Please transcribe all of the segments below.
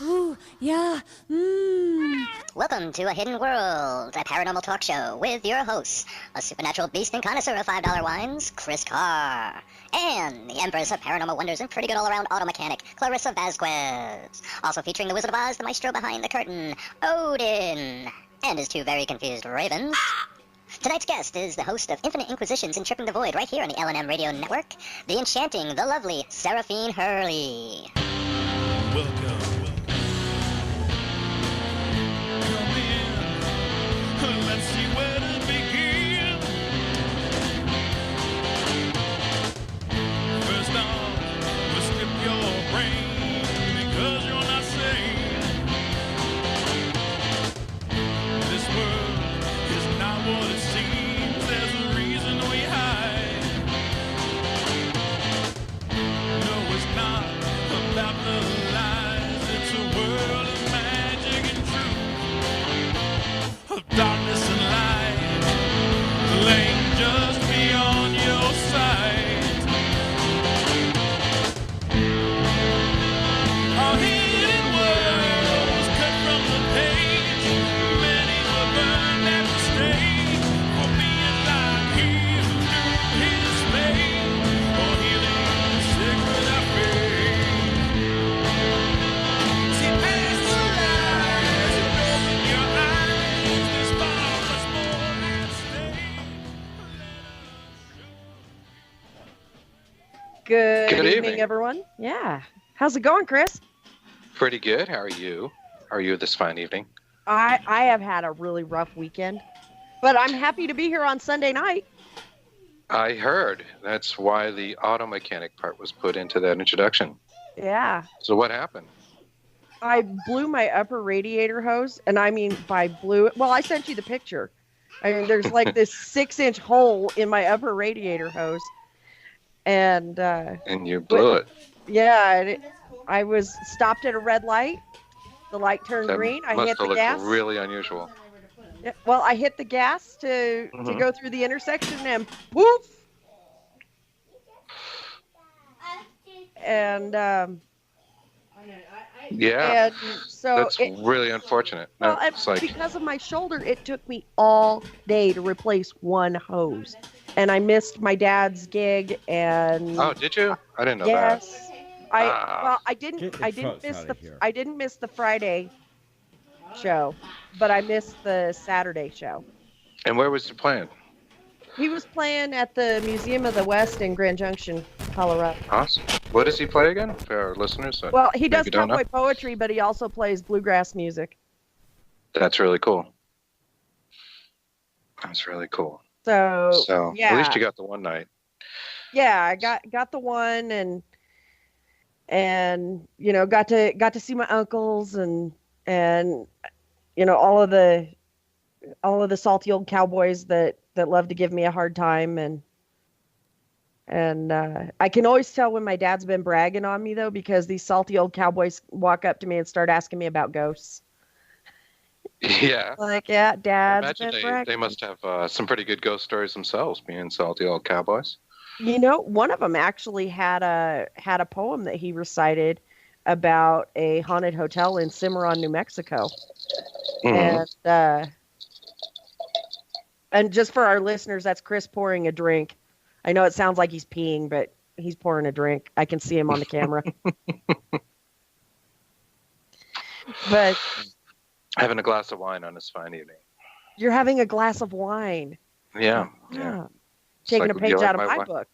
Ooh, yeah. Welcome to A Hidden World, a paranormal talk show with your hosts, a supernatural beast and connoisseur of $5 wines, Chris Carr, and the Empress of Paranormal Wonders and pretty good all-around auto mechanic, Clarissa Vasquez. Also featuring the Wizard of Oz, the maestro behind the curtain, Odin, and his two very confused ravens. Tonight's guest is the host of Infinite Inquisitions and Tripping the Void right here on the L&M Radio Network, the enchanting, the lovely Seraphine Hurley. Welcome. Come in. Let's see where to begin. First off, we'll skip your brain because you're not sane. This world is not what it seems. There's a reason we hide. No, it's not about the lies. It's a world of magic and truth, of darkness and light, laying just beyond your sight. Our hidden worlds cut from the page. Many have burned at the stake for being like he who knew his fate, for healing the sick without faith. See past the lies and open your eyes. There's far much more at stake. Good evening. evening, everyone. Yeah. How's it going, Chris? Pretty good. How are you? How are you this fine evening? I have had a really rough weekend, but I'm happy to be here on Sunday night. I heard. That's why the auto mechanic part was put into that introduction. Yeah. So what happened? I blew my upper radiator hose, and I mean by blew it. Well, I sent you the picture. I mean, there's like this 6-inch hole in my upper radiator hose, and And you blew it. yeah, I was stopped at a red light. The light turned That green. I must hit have the looked gas. really unusual. Yeah, well, I hit the gas to Mhm. go through the intersection, and poof. And Yeah, and so that's it, really unfortunate. No, well, it's like, because of my shoulder, it took me all day to replace one hose, and I missed my dad's gig. And oh, did you? I didn't know yes, I Get your I didn't trucks miss outta the here. I didn't miss the Friday show, but I missed the Saturday show. that. And where was you playing? He was playing at the Museum of the West in Grand Junction, Colorado. Awesome. What does he play again for our listeners? that Well, he does maybe don't know? cowboy poetry, but he also plays bluegrass music. That's really cool. That's really cool. So, So yeah, at least you got the one night. yeah, I got the one, and you know, got to see my uncles and you know, all of the salty old cowboys that love to give me a hard time, and I can always tell when my dad's been bragging on me, though, because these salty old cowboys walk up to me and start asking me about ghosts. Yeah. Like, yeah, I Dad's imagine been they bragging. must have some pretty good ghost stories themselves, being salty old cowboys. You know, one of them actually had a poem that he recited about a haunted hotel in Cimarron, New Mexico. Mhm. And just for our listeners, that's Chris pouring a drink. I know it sounds like he's peeing, but he's pouring a drink. I can see him on the camera. But Having a glass of wine on this fine evening. you're having a glass of wine. Yeah. Yeah. It's Taking like- a page you like out of my wi- book.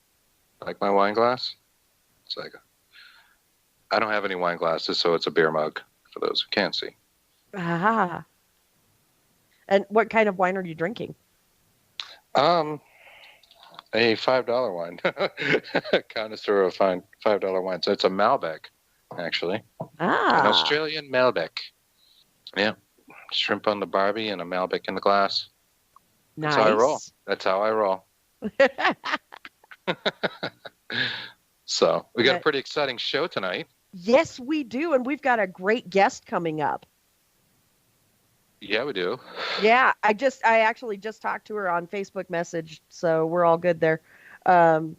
Like my wine glass? It's like I don't have any wine glasses, so it's a beer mug for those who can't see. Ah. And what kind of wine are you drinking? A $5 wine. Connoisseur of fine $5 wine. So it's a Malbec, actually. An Ah. Australian Malbec. Yeah. Shrimp on the Barbie and a Malbec in the glass. Nice. That's how I roll. That's how I roll. So we got a But- pretty exciting show tonight. Yes, we do. And we've got a great guest coming up. Yeah, we do. Yeah, I actually just talked to her on Facebook message, so we're all good there. But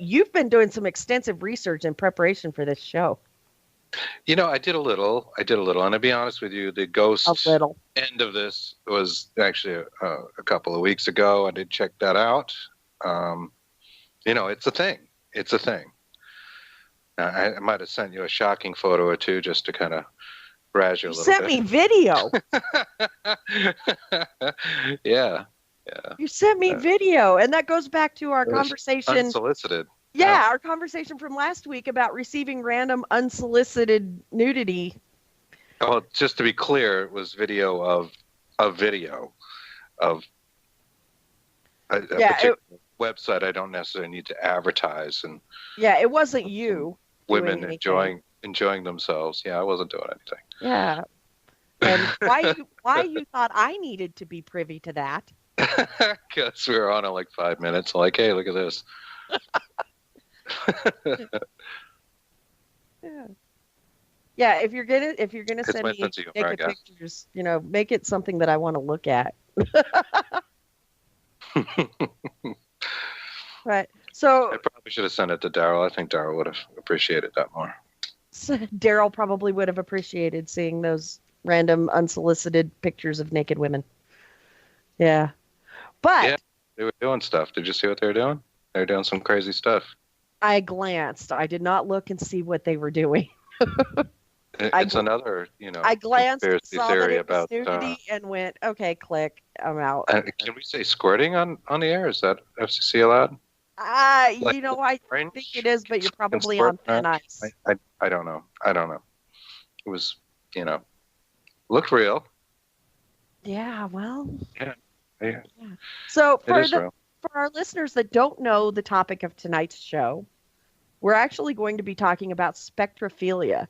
you've been doing some extensive research in preparation for this show. I did a little, and to be honest with you, the ghost A little. end of this was actually a couple of weeks ago. I did check that out. It's a thing. It's a thing. I might have sent you a shocking photo or two just to kind of razz you a You little sent bit. me video. Yeah. You sent me video, and that goes back to our It was conversation. Unsolicited. Yeah, our conversation from last week about receiving random unsolicited nudity. Well, just to be clear, it was video of a video of a particular website I don't necessarily need to advertise, and Yeah, it wasn't you. women doing enjoying themselves. Yeah, I wasn't doing anything. Yeah. And why you thought I needed to be privy to that? Because we were on in like 5 minutes. Like, hey, look at this. Yeah. Yeah, if you're gonna It's send my me sense of humor, I naked guess. pictures, make it something that I want to look at. Right. So I probably should have sent it to Daryl. I think Daryl would have appreciated that more. Daryl probably would have appreciated seeing those random unsolicited pictures of naked women. Yeah. But Yeah, they were doing stuff. Did you see what they were doing? They were doing some crazy stuff. I glanced. I did not look and see what they were doing. It's another, I glanced, conspiracy saw theory that it was about. nudity, and went, okay, click, I'm out. Can we say squirting on the air? Is that FCC allowed? I Orange? think it is, but you're probably Squirt? on thin ice. I don't know. It was, looked real. Yeah, well. Yeah. So It is real. for our listeners that don't know the topic of tonight's show, we're actually going to be talking about spectrophilia,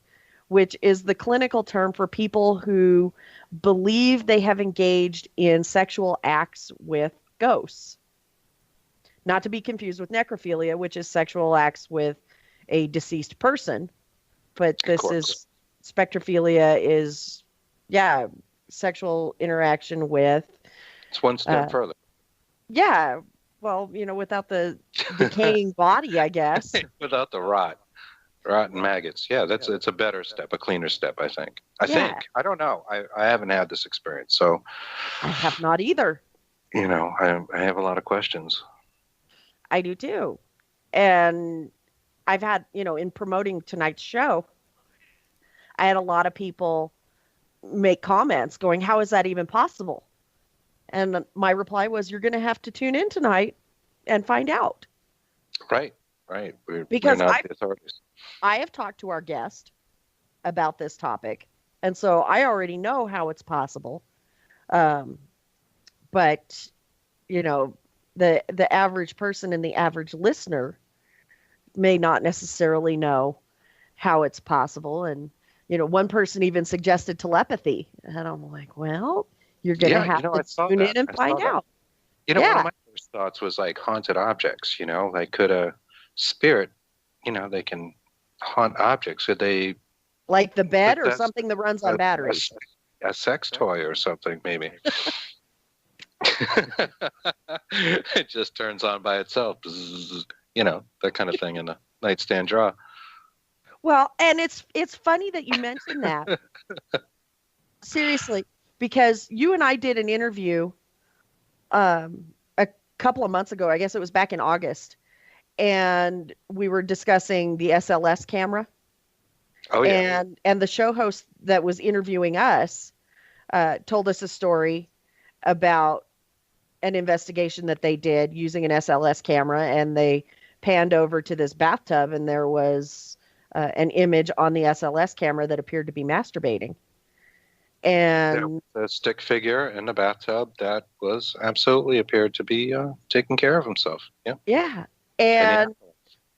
which is the clinical term for people who believe they have engaged in sexual acts with ghosts. Not to be confused with necrophilia, which is sexual acts with a deceased person. But this is spectrophilia is, sexual interaction with. It's one step further. Yeah. Well, without the decaying body, I guess. Without the rotten maggots. Yeah, it's a better step, a cleaner step, I think. I think. I don't know. I haven't had this experience, so. I have not either. I have a lot of questions. I do too. And I've had, in promoting tonight's show, I had a lot of people make comments going, how is that even possible? And my reply was, you're going to have to tune in tonight and find out. Right. Because we're not the authorities. I have talked to our guest about this topic, and so I already know how it's possible. But, the average person and the average listener may not necessarily know how it's possible. And, one person even suggested telepathy. And I'm like, well, you're going to have to tune in and find out. One of my first thoughts was like haunted objects, like could a spirit, they can haunt objects. Could they? Like the bed or something that runs on batteries? A sex toy or something, maybe. It just turns on by itself, that kind of thing in a nightstand drawer. Well, and it's funny that you mentioned that. Seriously, because you and I did an interview a couple of months ago. I guess it was back in August, and we were discussing the SLS camera. Oh yeah. And the show host that was interviewing us told us a story about an investigation that they did using an SLS camera, and they panned over to this bathtub, and there was an image on the SLS camera that appeared to be masturbating. And the stick figure in the bathtub that was absolutely appeared to be taking care of himself. Yeah. Yeah. And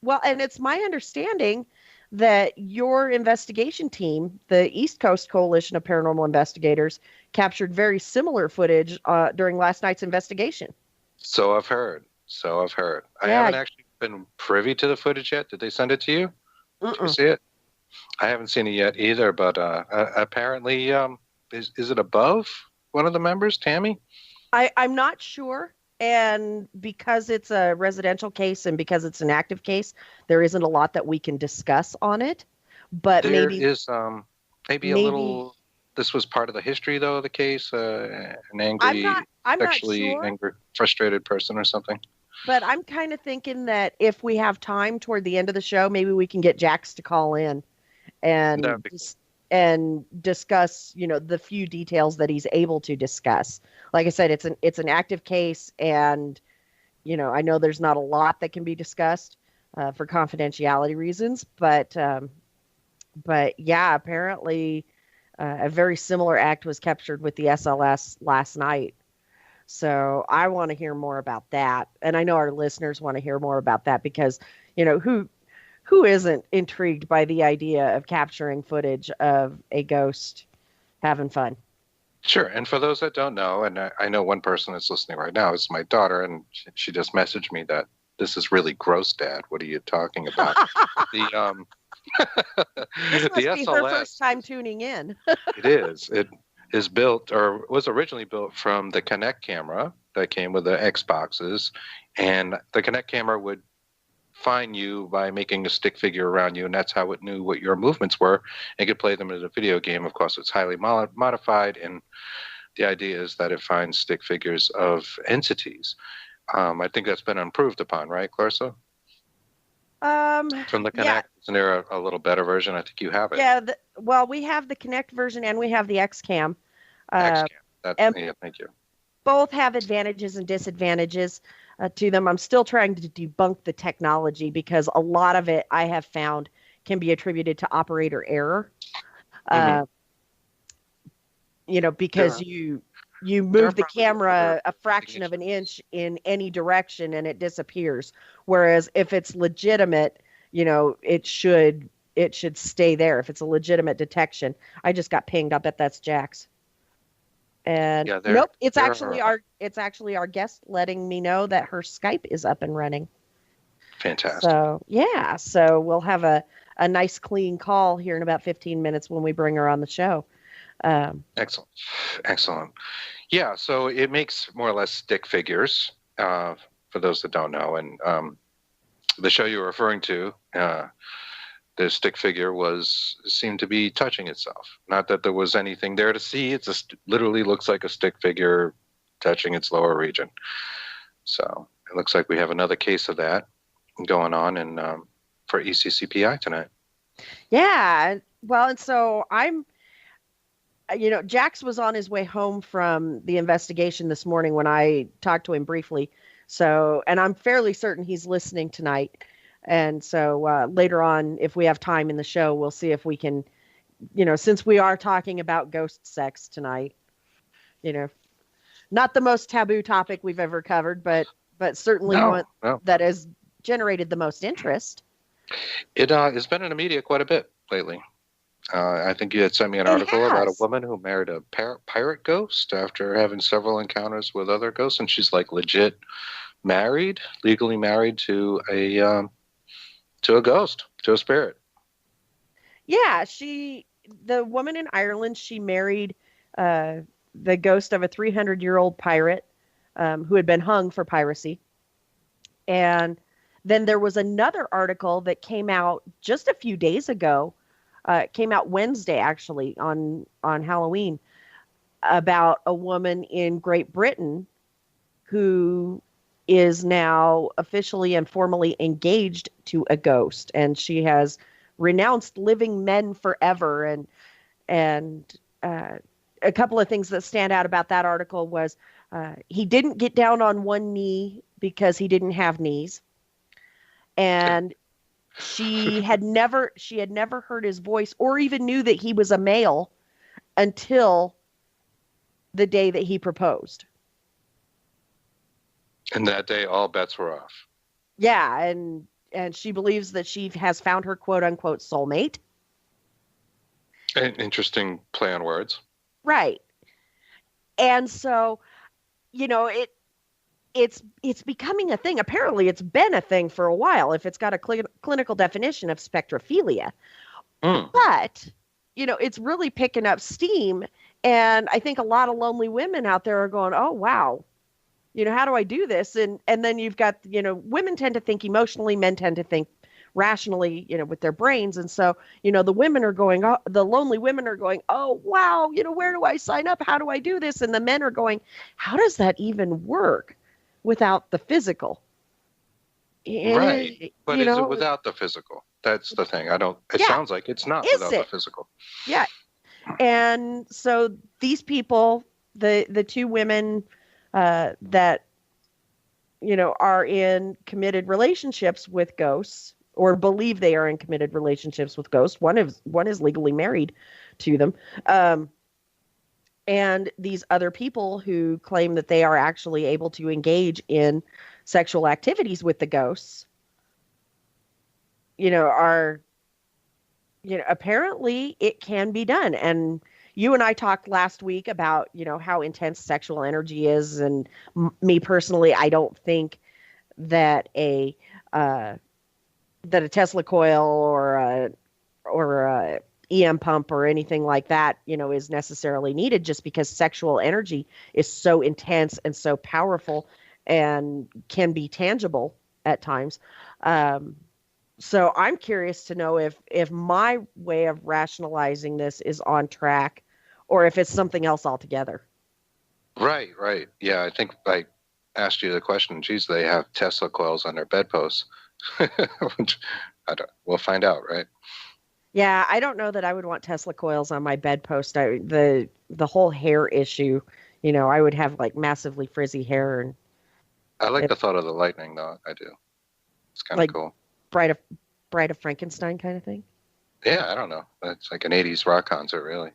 it's my understanding that your investigation team, the East Coast Coalition of Paranormal Investigators, captured very similar footage during last night's investigation. So I've heard. I haven't actually been privy to the footage yet. Did they send it to you? Did you see it? I haven't seen it yet either, but apparently, is it above one of the members, Tammy? I'm not sure. And because it's a residential case and because it's an active case, there isn't a lot that we can discuss on it. but There maybe is maybe a little. This was part of the history, though, of the case. An angry, I'm not sexually sure, angry, frustrated person or something. but I'm kind of thinking that if we have time toward the end of the show, maybe we can get Jax to call in and That'd be and discuss, the few details that he's able to discuss. Like I said, it's an active case, and I know there's not a lot that can be discussed for confidentiality reasons, but yeah, apparently a very similar act was captured with the SLS last night. So I want to hear more about that, and I know our listeners want to hear more about that because who isn't intrigued by the idea of capturing footage of a ghost having fun? Sure. And for those that don't know, and I know one person that's listening right now, is my daughter, and she just messaged me that this is really gross, Dad. What are you talking about? The This must the be her SLS. first time tuning in. It is. It is built, or was originally built from the Kinect camera that came with the Xboxes, and the Kinect camera would find you by making a stick figure around you, and that's how it knew what your movements were and could play them as a video game. Of course, it's highly modified, and the idea is that it finds stick figures of entities. I think that's been improved upon, right, Clarissa? From the Kinect, Yeah. isn't there a little better version? I think you have it. Yeah, well, we have the Kinect version and we have the XCam. XCam. and- Yeah, thank you. Both have advantages and disadvantages to them. I'm still trying to debunk the technology because a lot of it I have found can be attributed to operator error. Because you move the camera a fraction of an inch in any direction and it disappears. Whereas if it's legitimate, it should stay there. If it's a legitimate detection. I just got pinged. I bet that's Jax. And Yeah, nope, it's actually our guest letting me know that her Skype is up and running. Fantastic. So we'll have a nice clean call here in about 15 minutes when we bring her on the show. Excellent. Yeah, so it makes more or less stick figures, for those that don't know. And the show you're referring to, the stick figure seemed to be touching itself. Not that there was anything there to see. It just literally looks like a stick figure touching its lower region. So it looks like we have another case of that going on for ECCPI tonight. Yeah. Well, and so Jax was on his way home from the investigation this morning when I talked to him briefly. So, and I'm fairly certain he's listening tonight. And so later on, if we have time in the show, we'll see if we can, since we are talking about ghost sex tonight, not the most taboo topic we've ever covered, but certainly one that has generated the most interest. It has been in the media quite a bit lately. I think you had sent me an article about a woman who married a pirate ghost after having several encounters with other ghosts, and she's like legit legally married to a ghost, to a spirit. Yeah, the woman in Ireland, she married the ghost of a 300-year-old pirate who had been hung for piracy. And then there was another article that came out just a few days ago. It came out Wednesday, actually, on Halloween, about a woman in Great Britain who is now officially and formally engaged to a ghost, and she has renounced living men forever. And a couple of things that stand out about that article was he didn't get down on one knee because he didn't have knees, and she had never heard his voice or even knew that he was a male until the day that he proposed. And that day, all bets were off. Yeah, and she believes that she has found her quote-unquote soulmate. An interesting play on words. Right. And so, it's becoming a thing. Apparently, it's been a thing for a while if it's got a clinical definition of spectrophilia. But, it's really picking up steam. And I think a lot of lonely women out there are going, oh, wow. How do I do this? And then you've got, women tend to think emotionally, men tend to think rationally, with their brains. And so, the women are going, oh, the lonely women are going, oh, wow, where do I sign up? How do I do this? And the men are going, how does that even work without the physical? Right. But is it without the physical? That's the thing. It sounds like it's not without the physical. Yeah. And so these people, the two women that, are in committed relationships with ghosts, or believe they are in committed relationships with ghosts. One is legally married to them. And these other people who claim that they are actually able to engage in sexual activities with the ghosts, are, apparently it can be done. And you and I talked last week about, how intense sexual energy is. And me personally, I don't think that a Tesla coil or a EM pump or anything like that, is necessarily needed, just because sexual energy is so intense and so powerful and can be tangible at times. So I'm curious to know if my way of rationalizing this is on track, or if it's something else altogether. Right. Yeah, I think I asked you the question, geez, they have Tesla coils on their bedposts. We'll find out, right? Yeah, I don't know that I would want Tesla coils on my bedpost. The whole hair issue, I would have like massively frizzy hair. And I like the thought of the lightning, though. I do. It's kind of cool. Bride of Frankenstein kind of thing. Yeah, I don't know. It's like an 80s rock concert, really.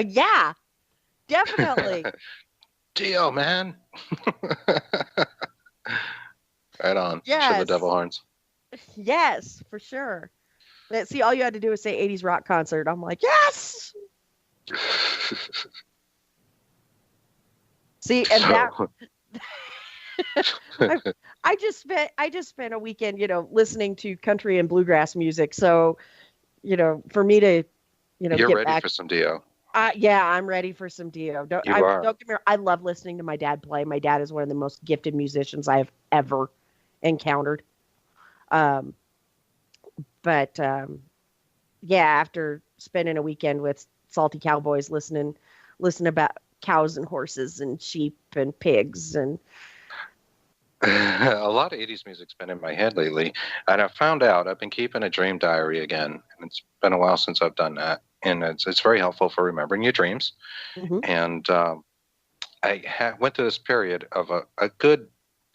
Yeah, definitely. Dio, man. Right on. Yes. Show the devil horns. Yes, for sure. See, all you had to do was say 80s rock concert. I'm like, yes. See, and that I just spent a weekend, listening to country and bluegrass music. So, for me to, you're get ready back, for some Dio. Yeah, I'm ready for some Dio. Don't get me wrong. I love listening to my dad play. My dad is one of the most gifted musicians I have ever encountered. But yeah, after spending a weekend with salty cowboys, listening about cows and horses and sheep and pigs and a lot of 80s music's been in my head lately, and I found out I've been keeping a dream diary again, and it's been a while since I've done that, and it's very helpful for remembering your dreams. Mm-hmm. And I went through this period of a good,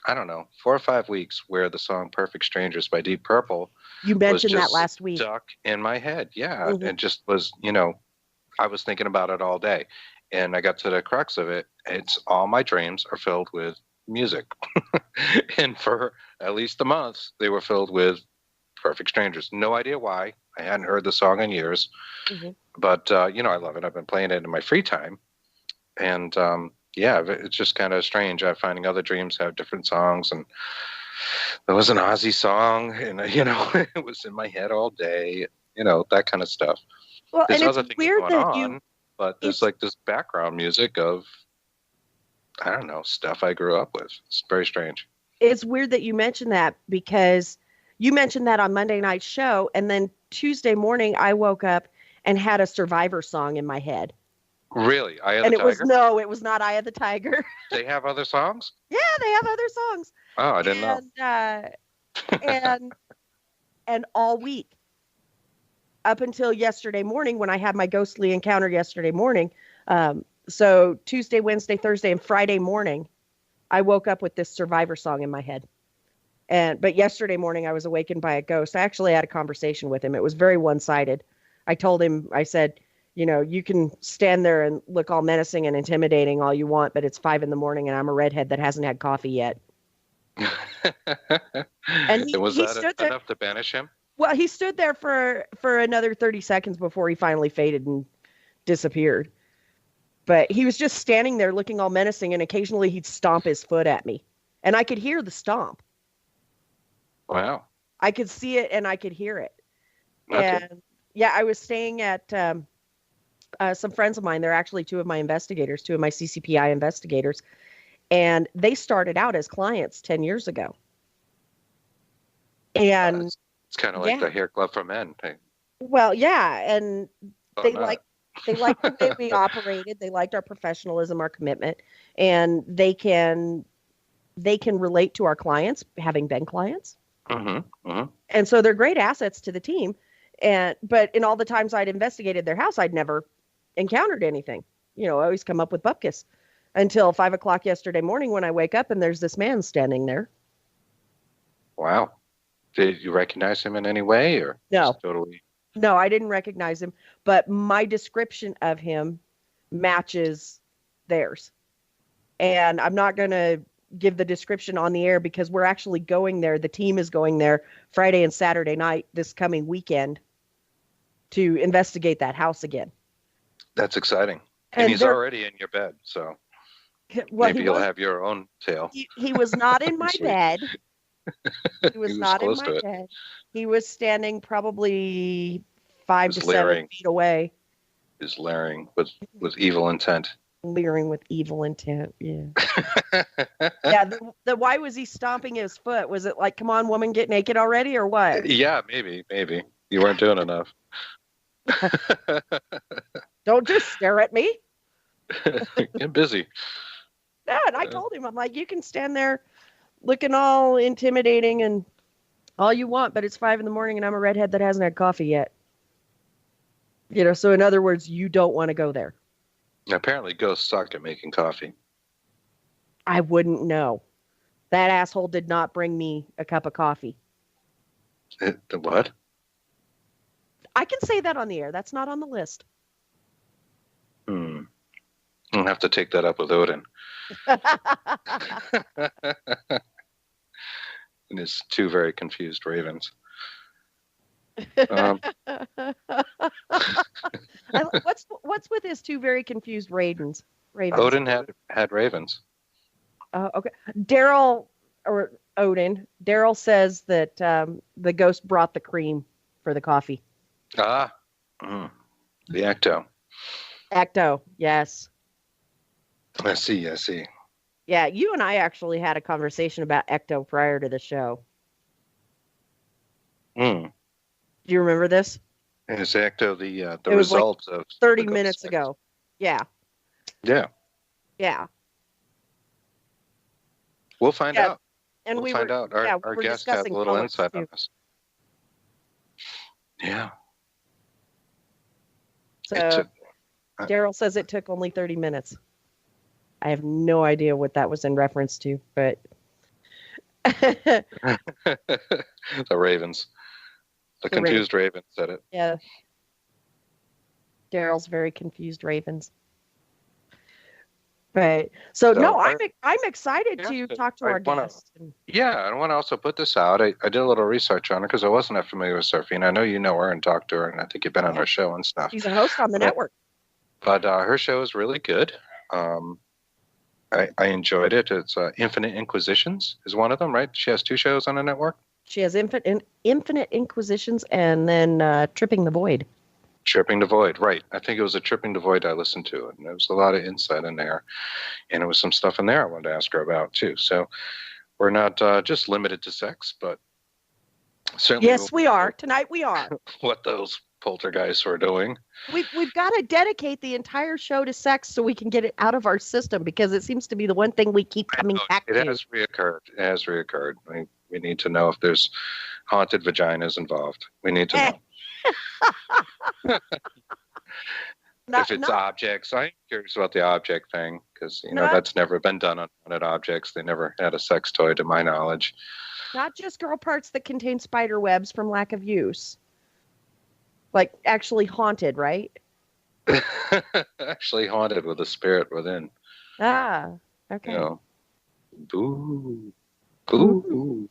I don't know, 4 or 5 weeks where the song "Perfect Strangers" by Deep Purple you mentioned that last week stuck in my head. Yeah, mm-hmm. It just was, I was thinking about it all day, and I got to the crux of it. It's all my dreams are filled with music. And for at least a month, they were filled with Perfect Strangers. No idea why. I hadn't heard the song in years. Mm-hmm. But, I love it. I've been playing it in my free time. And, yeah, it's just kind of strange. I'm finding other dreams have different songs. And there was an Ozzy song, and, it was in my head all day, that kind of stuff. Well, there's and other it's things weird going that but there's like this background music of, I don't know, stuff I grew up with. It's very strange. It's weird that you mentioned that, because you mentioned that on Monday night's show, and then Tuesday morning I woke up and had a Survivor song in my head. Really? Eye of the and Tiger? It was not Eye of the Tiger. They have other songs? Yeah, they have other songs. Oh, I didn't know. And all week, up until yesterday morning when I had my ghostly encounter yesterday morning, so Tuesday, Wednesday, Thursday, and Friday morning, I woke up with this Survivor song in my head. But yesterday morning I was awakened by a ghost. I actually had a conversation with him. It was very one-sided. I told him, I said, you can stand there and look all menacing and intimidating all you want, but it's 5 a.m. and I'm a redhead that hasn't had coffee yet. And was that enough to banish him? Well, he stood there for another 30 seconds before he finally faded and disappeared. But he was just standing there looking all menacing, and occasionally he'd stomp his foot at me. And I could hear the stomp. Wow. I could see it and I could hear it. Okay. And yeah, I was staying at some friends of mine. They're actually two of my CCPI investigators. And they started out as clients 10 years ago. And It's kind of like the hair club for men. Hey, Well, yeah, and they not? like the way we operated. They liked our professionalism, our commitment, and they can relate to our clients, having been clients. And so they're great assets to the team. But in all the times I'd investigated their house, I'd never encountered anything. I always come up with bupkis until 5:00 yesterday morning when I wake up and there's this man standing there. Wow. Did you recognize him in any way, or No? just totally? No, I didn't recognize him, but my description of him matches theirs. And I'm not going to give the description on the air because we're actually going there. The team is going there Friday and Saturday night this coming weekend to investigate that house again. That's exciting. And he's already in your bed, so maybe you'll have your own tale. He was not in my bed. He was not in my bed. He was standing probably 5 to 7 feet away. He was leering with evil intent. Leering with evil intent, yeah. Yeah, why was he stomping his foot? Was it like, come on, woman, get naked already, or what? Yeah, maybe. You weren't doing enough. Don't just stare at me. Get busy. No, and I told him, I'm like, you can stand there looking all intimidating and all you want, but it's 5 a.m. and I'm a redhead that hasn't had coffee yet. So in other words, you don't want to go there. Apparently ghosts suck at making coffee. I wouldn't know. That asshole did not bring me a cup of coffee. The what? I can say that on the air. That's not on the list. I'll have to take that up with Odin. And his 2 very confused ravens. What's with his 2 very confused ravens? Odin had ravens. Okay. Daryl says that the ghost brought the cream for the coffee. The Ecto. Ecto, yes. I see. Yeah, you and I actually had a conversation about Ecto prior to the show. Do you remember this? Is Ecto the results like of 30 minutes ago? Yeah. Yeah. Yeah. We'll find out. And we'll find out. Our guest had a little insight on this. Yeah. So Daryl says it took only 30 minutes. I have no idea what that was in reference to, but the ravens. The confused ravens said it. Yeah. Daryl's very confused ravens. Right. So no, I'm excited to talk to our guest. Yeah, I want to also put this out. I did a little research on her because I wasn't that familiar with Seraphine. I know you know her and talked to her, and I think you've been on her show and stuff. She's a host on the network. But her show is really good. I enjoyed it. It's Infinite Inquisitions is one of them, right? She has 2 shows on the network. She has Infinite Inquisitions and then Tripping the Void. Tripping the Void, right. I think it was a Tripping the Void I listened to, and there was a lot of insight in there. And there was some stuff in there I wanted to ask her about, too. So we're not just limited to sex, but certainly... Yes, we are. Tonight we are. What those poltergeists were doing. We've got to dedicate the entire show to sex so we can get it out of our system, because it seems to be the one thing we keep coming back to. It has reoccurred. We need to know if there's haunted vaginas involved. We need to know. If it's objects, I'm curious about the object thing, because that's never been done on haunted objects. They never had a sex toy, to my knowledge. Not just girl parts that contain spider webs from lack of use. Like actually haunted, right? Actually haunted with a spirit within. Ah, okay. Boo. Boo.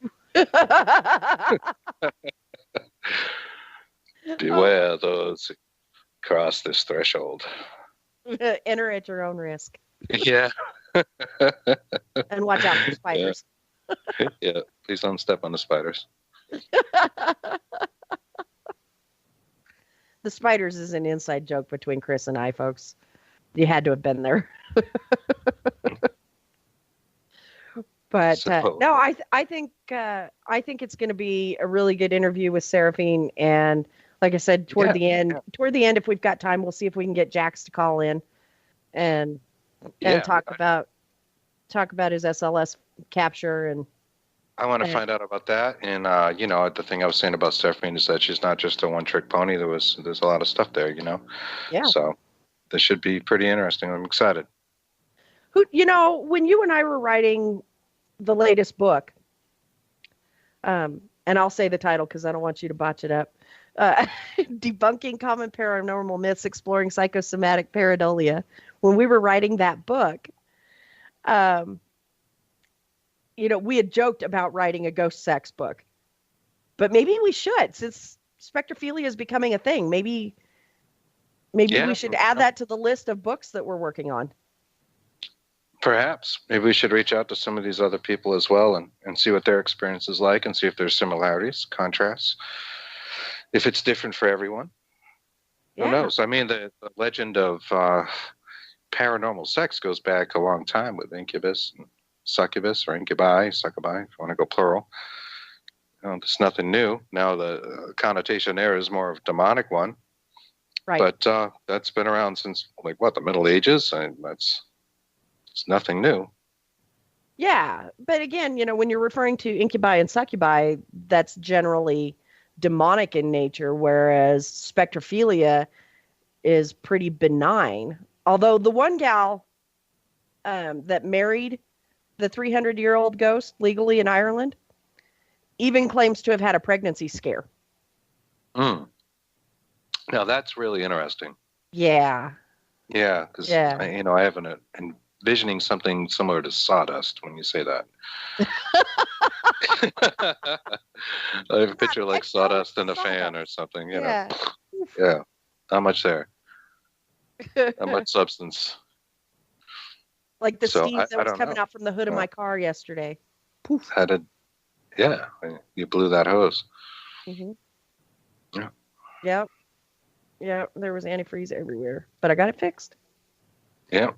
Beware those who cross this threshold. Enter at your own risk. Yeah. And watch out for spiders. Yeah, please don't step on the spiders. The spiders is an inside joke between Chris and I, folks. You had to have been there. But So- no, I think it's going to be a really good interview with Seraphine. And like I said, toward the end, if we've got time, we'll see if we can get Jax to call in and talk about his SLS capture. And I want to find out about that. And the thing I was saying about Seraphine is that she's not just a one-trick pony. There's a lot of stuff there, Yeah. So this should be pretty interesting. I'm excited. When you and I were writing the latest book, and I'll say the title because I don't want you to botch it up. Debunking Common Paranormal Myths, Exploring Psychosomatic Pareidolia. When we were writing that book, we had joked about writing a ghost sex book, but maybe we should, since spectrophilia is becoming a thing. Maybe we should add that to the list of books that we're working on. Perhaps. Maybe we should reach out to some of these other people as well and see what their experience is like and see if there's similarities, contrasts, if it's different for everyone. Yeah. Who knows? I mean, the legend of paranormal sex goes back a long time with incubus and succubus, or incubi, succubi, if you want to go plural. There's nothing new. Now the connotation there is more of a demonic one. Right. But that's been around since, the Middle Ages? It's nothing new. Yeah, but again, when you're referring to incubi and succubi, that's generally demonic in nature, whereas spectrophilia is pretty benign. Although the one gal that married the 300-year-old ghost legally in Ireland even claims to have had a pregnancy scare. Now that's really interesting. Yeah. Yeah, because I have an envisioning something similar to sawdust when you say that. I have a picture like sawdust in a fan or something. Yeah. Not much there. Not much substance. Like the steam that was coming out from the hood of my car yesterday. Poof. You blew that hose. Mm-hmm. Yeah. Yeah, there was antifreeze everywhere, but I got it fixed. Yeah.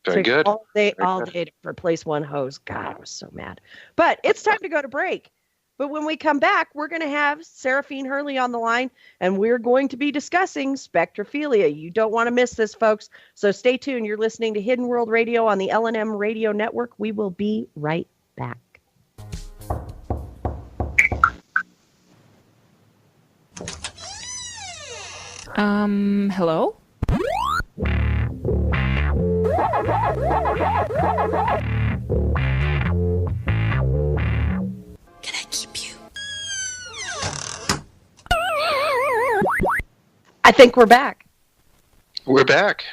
Very good. All day to replace one hose. God, I was so mad. But it's time to go to break. But when we come back, we're going to have Seraphine Hurley on the line, and we're going to be discussing spectrophilia. You don't want to miss this, folks. So stay tuned. You're listening to Hidden World Radio on the L&M Radio Network. We will be right back. Hello? Can I keep you? I think we're back. We're back.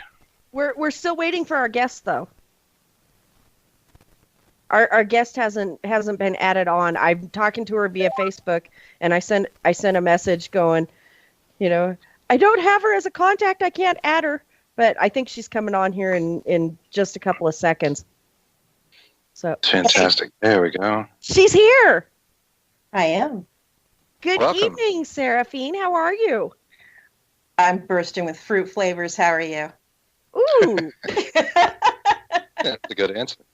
We're still waiting for our guest, though. Our guest hasn't been added on. I'm talking to her via Facebook, and I sent a message going, I don't have her as a contact. I can't add her, but I think she's coming on here in just a couple of seconds. So fantastic. There we go. She's here. I am. Good evening, Seraphine. How are you? I'm bursting with fruit flavors. How are you? Ooh. That's a good answer.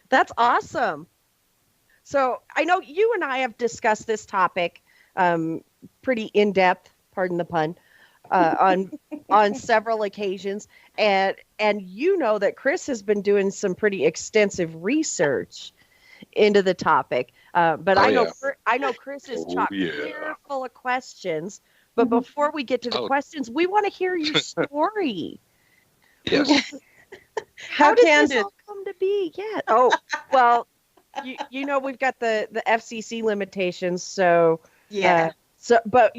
That's awesome. So I know you and I have discussed this topic pretty in depth, pardon the pun, on several occasions, and you know that Chris has been doing some pretty extensive research into the topic. But I know Chris is chock full of questions. But before we get to the questions, we want to hear your story. Yes. How did this all come to be? Yeah. Oh, well, we've got the FCC limitations, so yeah. But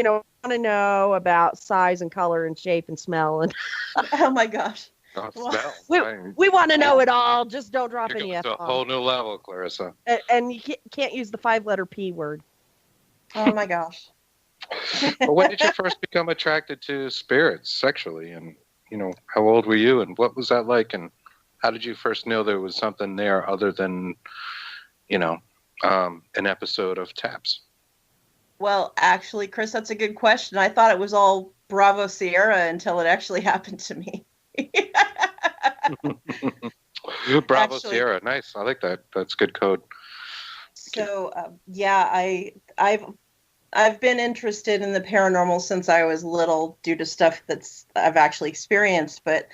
want to know about size and color and shape and smell and. Oh my gosh. We want to know it all. Just don't drop any F-bombs. To a whole new level, Clarissa. And you can't use the 5-letter P word. Oh my gosh. Well, when did you first become attracted to spirits sexually? And, how old were you? And what was that like? And how did you first know there was something there other than, an episode of Taps? Well, actually, Chris, that's a good question. I thought it was all Bravo Sierra until it actually happened to me. Bravo, Actually, Sierra. Nice. I like that. That's good code. So I've been interested in the paranormal since I was little due to stuff I've actually experienced. But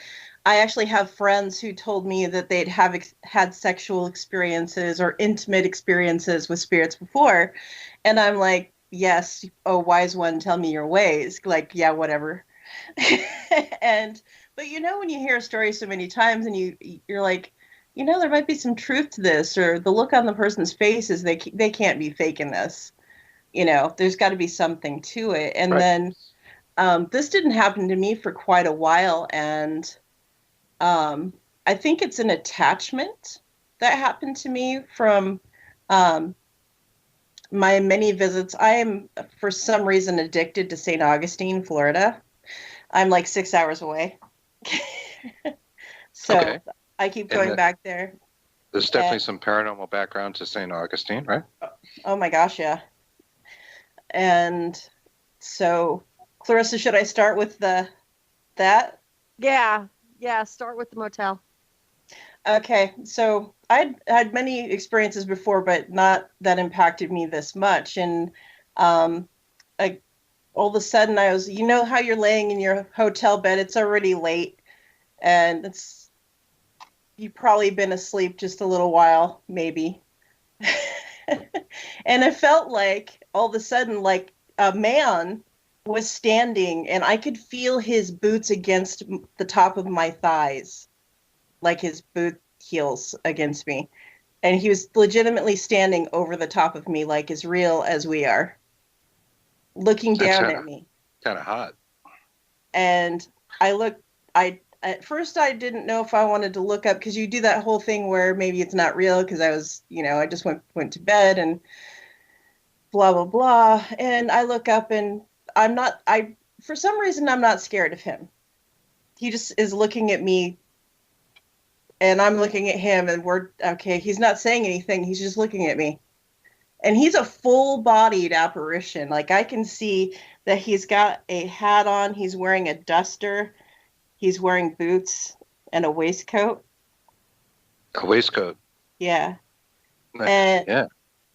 I actually have friends who told me that they'd had sexual experiences or intimate experiences with spirits before, and I'm like, yes, oh wise one, tell me your ways. Like, yeah, whatever. But when you hear a story so many times and you're like, there might be some truth to this, or the look on the person's face is they can't be faking this. There's got to be something to it. And Right. then this didn't happen to me for quite a while, and I think it's an attachment that happened to me from my many visits. I am, for some reason, addicted to St. Augustine, Florida. I'm like 6 hours away. So Okay. I keep going back there. There's definitely some paranormal background to St. Augustine, right? Oh my gosh, yeah. And so, Clarissa, should I start with that? Yeah, start with the motel. Okay, so I'd had many experiences before, but not that impacted me this much. And all of a sudden I was, how you're laying in your hotel bed, it's already late, and you've probably been asleep just a little while, maybe. And I felt like all of a sudden, like a man was standing, and I could feel his boots against the top of my thighs, like his boot heels against me. And he was legitimately standing over the top of me, like as real as we are, looking down at me. Kind of hot. And at first I didn't know if I wanted to look up, because you do that whole thing where maybe it's not real, because I was, I just went to bed and blah, blah, blah. And I look up, and for some reason, I'm not scared of him. He just is looking at me, and I'm looking at him, and he's not saying anything. He's just looking at me. And he's a full-bodied apparition. Like, I can see that he's got a hat on. He's wearing a duster. He's wearing boots and a waistcoat. A waistcoat. Yeah. Nice.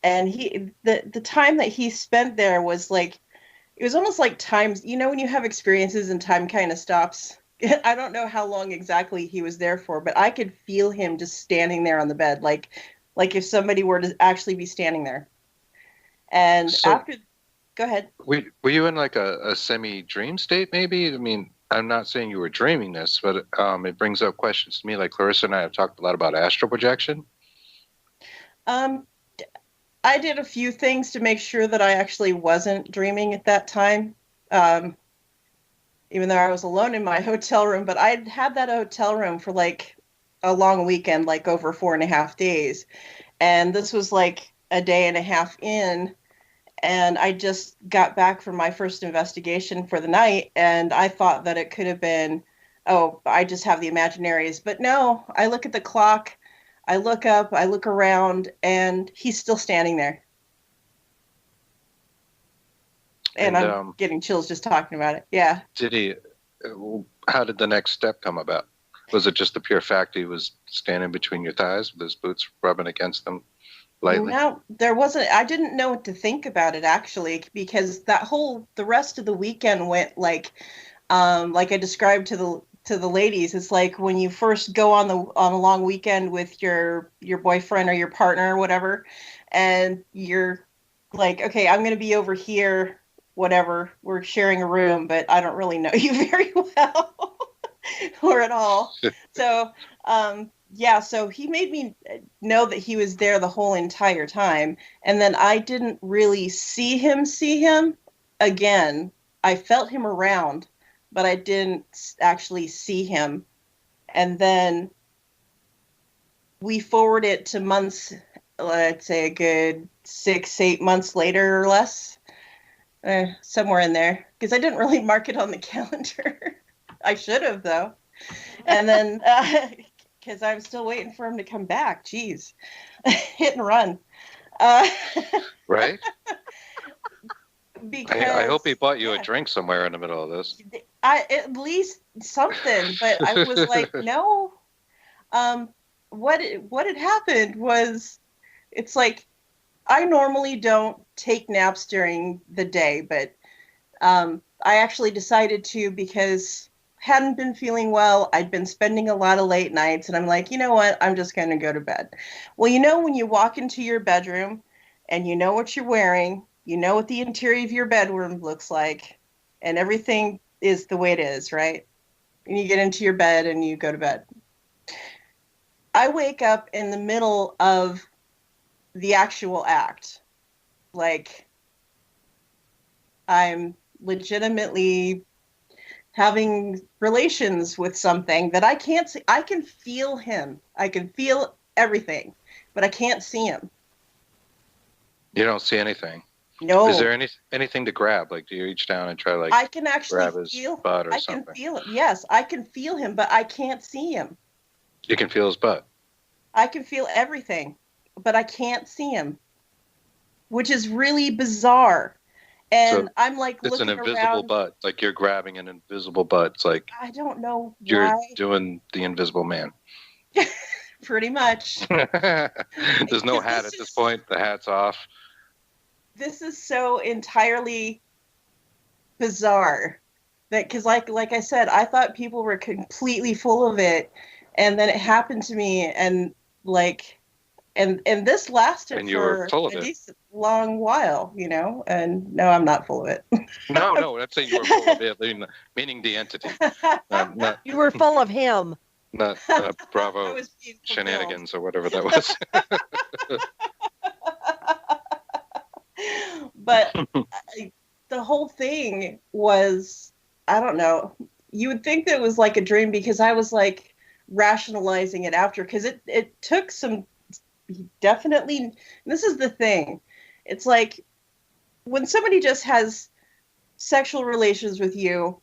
And the time that he spent there was like, it was almost like time, when you have experiences and time kind of stops. I don't know how long exactly he was there for, but I could feel him just standing there on the bed, like if somebody were to actually be standing there. And go ahead. Were you in like a semi-dream state, maybe? I mean, I'm not saying you were dreaming this, but it brings up questions to me. Like Clarissa and I have talked a lot about astral projection. I did a few things to make sure that I actually wasn't dreaming at that time, even though I was alone in my hotel room. But I'd had that hotel room for like a long weekend, like over 4.5 days. And this was like a day and a half in. And I just got back from my first investigation for the night. And I thought that it could have been, I just have the imaginaries. But no, I look at the clock. I look up, I look around, and he's still standing there. And I'm getting chills just talking about it. Yeah. How did the next step come about? Was it just the pure fact he was standing between your thighs with his boots rubbing against them lightly? No, I didn't know what to think about it, actually, because the rest of the weekend went like I described to the ladies. It's like when you first go on a long weekend with your boyfriend or your partner or whatever, and you're like, okay, I'm going to be over here, whatever. We're sharing a room, but I don't really know you very well or at all. So, so he made me know that he was there the whole entire time. And then I didn't really see him again. I felt him around, but I didn't actually see him. And then we forward it to months, let's say a good 6-8 months later or less, somewhere in there, because I didn't really mark it on the calendar. I should have, though. And then, because I'm still waiting for him to come back. Jeez. Hit and run. Right? Because I hope he bought you a drink somewhere in the middle of this. At least something, but I was like, no. what had happened was, it's like, I normally don't take naps during the day, but I actually decided to because hadn't been feeling well. I'd been spending a lot of late nights, and I'm like, you know what? I'm just going to go to bed. Well, you know, when you walk into your bedroom and you know what you're wearing, you know what the interior of your bedroom looks like, and everything is the way it is, right? And you get into your bed and you go to bed. I wake up in the middle of the actual act. Like, I'm legitimately having relations with something that I can't see. I can feel him. I can feel everything, but I can't see him. You don't see anything. No. Is there anything to grab? Like, do you reach down and try to, like, I can actually grab his butt or I something? can feel it. Yes, I can feel him, but I can't see him. You can feel his butt. I can feel everything, but I can't see him, which is really bizarre. And so I'm like it's looking an invisible around. butt. Like, you're grabbing an invisible butt. It's like I don't know you're why. doing the Invisible Man. Pretty much. There's no hat at this point. The hat's off. This is so entirely bizarre that, because like I said, I thought people were completely full of it, and then it happened to me, and like. And this lasted for a decent long while, you know. And no, I'm not full of it. No, I'm saying you were full of it, meaning the entity. Not, you were full of him. Not Bravo shenanigans or whatever that was. But the whole thing was, I don't know. You would think that it was like a dream because I was like rationalizing it after, because it took some. Definitely, this is the thing. It's like when somebody just has sexual relations with you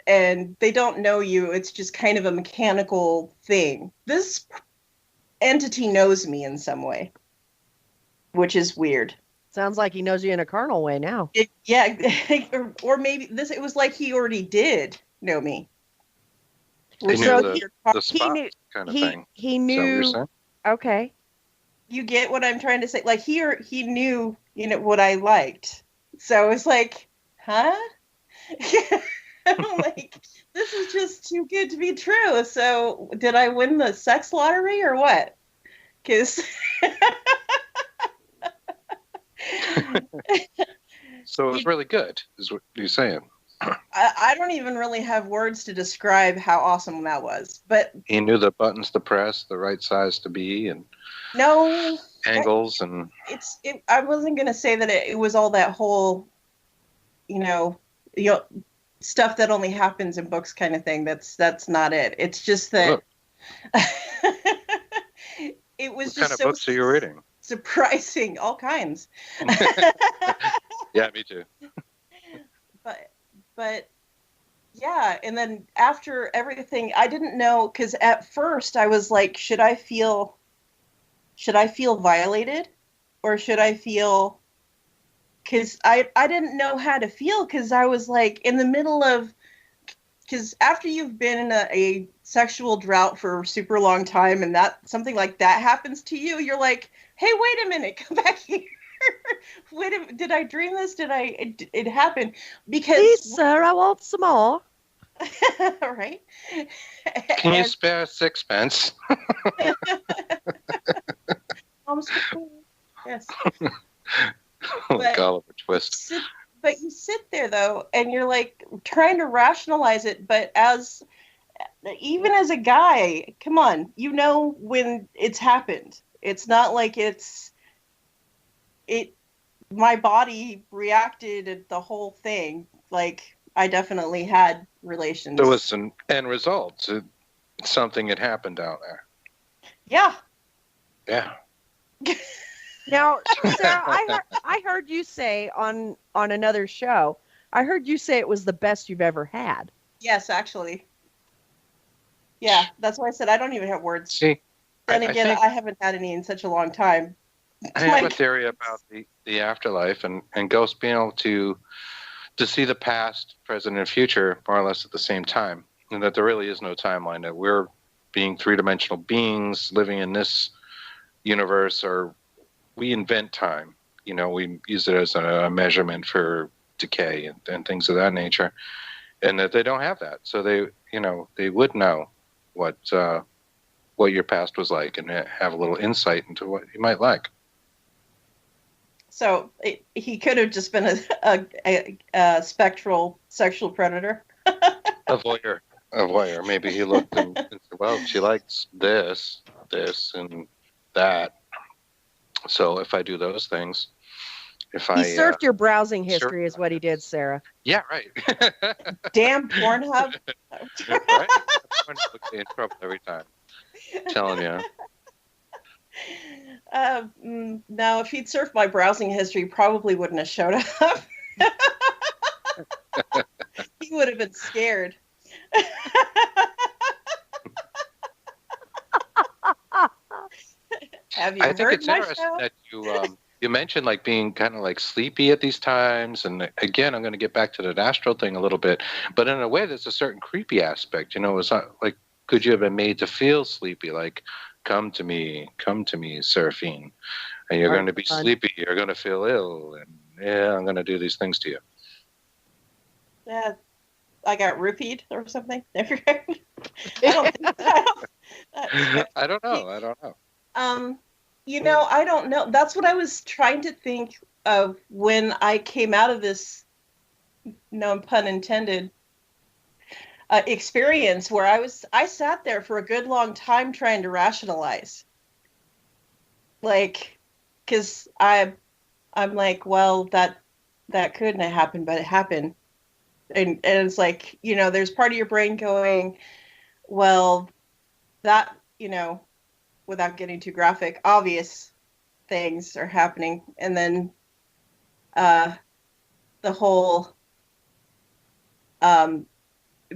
and they don't know you, it's just kind of a mechanical thing. This entity knows me in some way, which is weird. Sounds like he knows you in a carnal way now. Or maybe it was like he already did know me. He knew the spot kind of thing. He knew. Okay. You get what I'm trying to say? Like, he knew, you know, what I liked. So it's like, huh? I'm like, this is just too good to be true. So did I win the sex lottery or what? Because... So it was really good, is what you're saying. I don't even really have words to describe how awesome that was. But he knew the buttons to press, the right size to be, and angles, and I wasn't gonna say that it was all that whole, you know, stuff that only happens in books kind of thing. That's not it. It's just that it was what just kind of books are you reading? Surprising, all kinds. Yeah, me too. But yeah, and then after everything, I didn't know, because at first I was like, should I feel violated, or should I feel, because I didn't know how to feel, because I was like in the middle of, because after you've been in a sexual drought for a super long time and that something like that happens to you, you're like, hey, wait a minute, come back here. Wait a minute, did I dream this? It happened? Because... Please, sir, I want some more. Right? Can you spare a sixpence? Yes. Oliver Twist. But you sit there, though, and you're like trying to rationalize it, but even as a guy, come on, you know when it's happened. It's not like my body reacted at the whole thing. Like, I definitely had relations. There was an end result. Something had happened down there. Yeah. Yeah. Now, Sarah, I heard you say on another show, I heard you say it was the best you've ever had. Yes, actually. Yeah, that's why I said I don't even have words. See, then again, I haven't had any in such a long time. I have a theory about the afterlife and ghosts being able to see the past, present, and future more or less at the same time, and that there really is no timeline, that we're being three-dimensional beings living in this universe, or we invent time. We use it as a measurement for decay and things of that nature, and that they don't have that. So they would know what your past was like and have a little insight into what you might like. So he could have just been a spectral sexual predator. A voyeur. Maybe he looked and said, well, she likes this, and that. So if I do those things, he surfed your browsing history is what he did, Sarah. Yeah, right. Damn Pornhub. Right? Pornhub would be in trouble every time. I'm telling you. No, if he'd surfed my browsing history, he probably wouldn't have showed up. He would have been scared. Have you I think heard it's my interesting show? that you mentioned like being kind of like sleepy at these times, and again, I'm going to get back to that astral thing a little bit, but in a way, there's a certain creepy aspect. It's not like, could you have been made to feel sleepy? Like, come to me, Seraphine, and you're going to be sleepy. You're going to feel ill, and yeah, I'm going to do these things to you. Yeah, I got roofied or something. I don't think I don't know. I don't know. That's what I was trying to think of when I came out of this, no pun intended, experience where I sat there for a good long time trying to rationalize. Like, because I'm like, well, that couldn't have happened, but it happened. And it's like, there's part of your brain going, well, that, without getting too graphic, obvious things are happening. And then the whole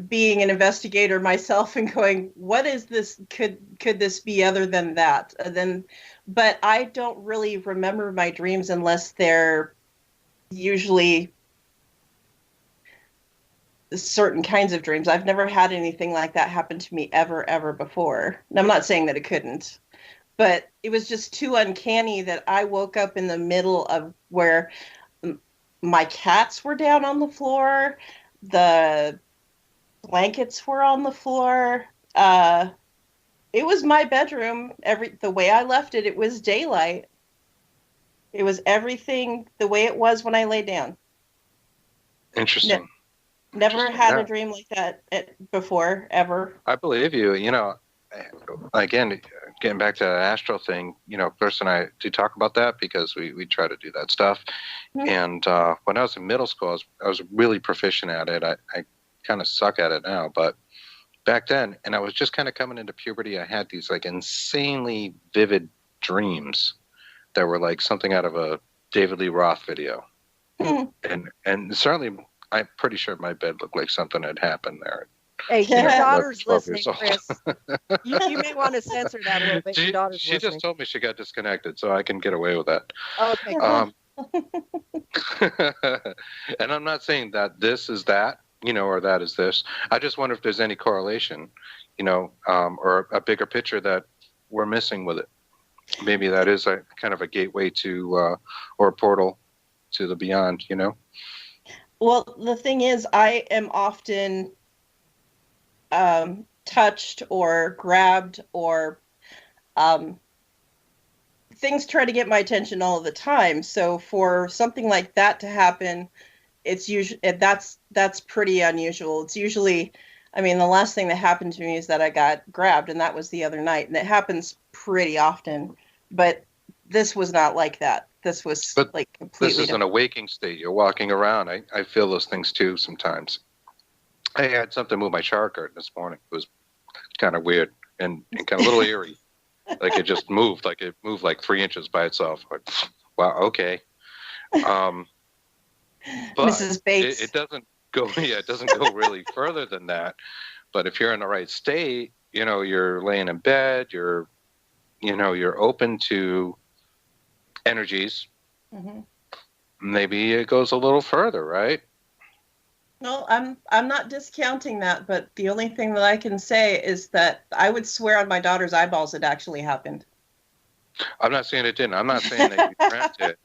being an investigator myself and going, what is this? Could this be other than that? But I don't really remember my dreams unless they're usually certain kinds of dreams. I've never had anything like that happen to me ever before. And I'm not saying that it couldn't, but it was just too uncanny that I woke up in the middle of where my cats were down on the floor, the blankets were on the floor. It was my bedroom. The way I left it, it was daylight. It was everything the way it was when I lay down. Interesting. Never had a dream like that before, ever. I believe you. Again, getting back to the astral thing, Chris and I do talk about that because we try to do that stuff. Mm-hmm. And when I was in middle school, I was really proficient at it. I kind of suck at it now, but back then, and I was just kind of coming into puberty, I had these like insanely vivid dreams that were like something out of a David Lee Roth video. Mm-hmm. And certainly, I'm pretty sure my bed looked like something had happened there. Hey, your daughter's listening, Chris. You may want to censor that a little bit. Your daughter's she listening. just told me she got disconnected, so I can get away with that. Okay. And I'm not saying that this is that, or that is this. I just wonder if there's any correlation, or a bigger picture that we're missing with it. Maybe that is a kind of a gateway to, or a portal to the beyond, Well, the thing is, I am often touched or grabbed or things try to get my attention all the time. So for something like that to happen, it's usually that's pretty unusual. It's usually, the last thing that happened to me is that I got grabbed, and that was the other night, and it happens pretty often. But this was not like that. This was like completely This is different. an awaking state. You're walking around. I feel those things too sometimes. I had something move my shower curtain this morning. It was kind of weird and kind of a little eerie. Like it just moved. Like it moved like 3 inches by itself. Like, wow, okay. But Mrs. Bates. It doesn't go. Yeah, it doesn't go really further than that. But if you're in the right state, you're laying in bed. You're open to energies. Mm-hmm. Maybe it goes a little further, right? No, I'm not discounting that, but the only thing that I can say is that I would swear on my daughter's eyeballs it actually happened. I'm not saying it didn't. I'm not saying that you dreamt it.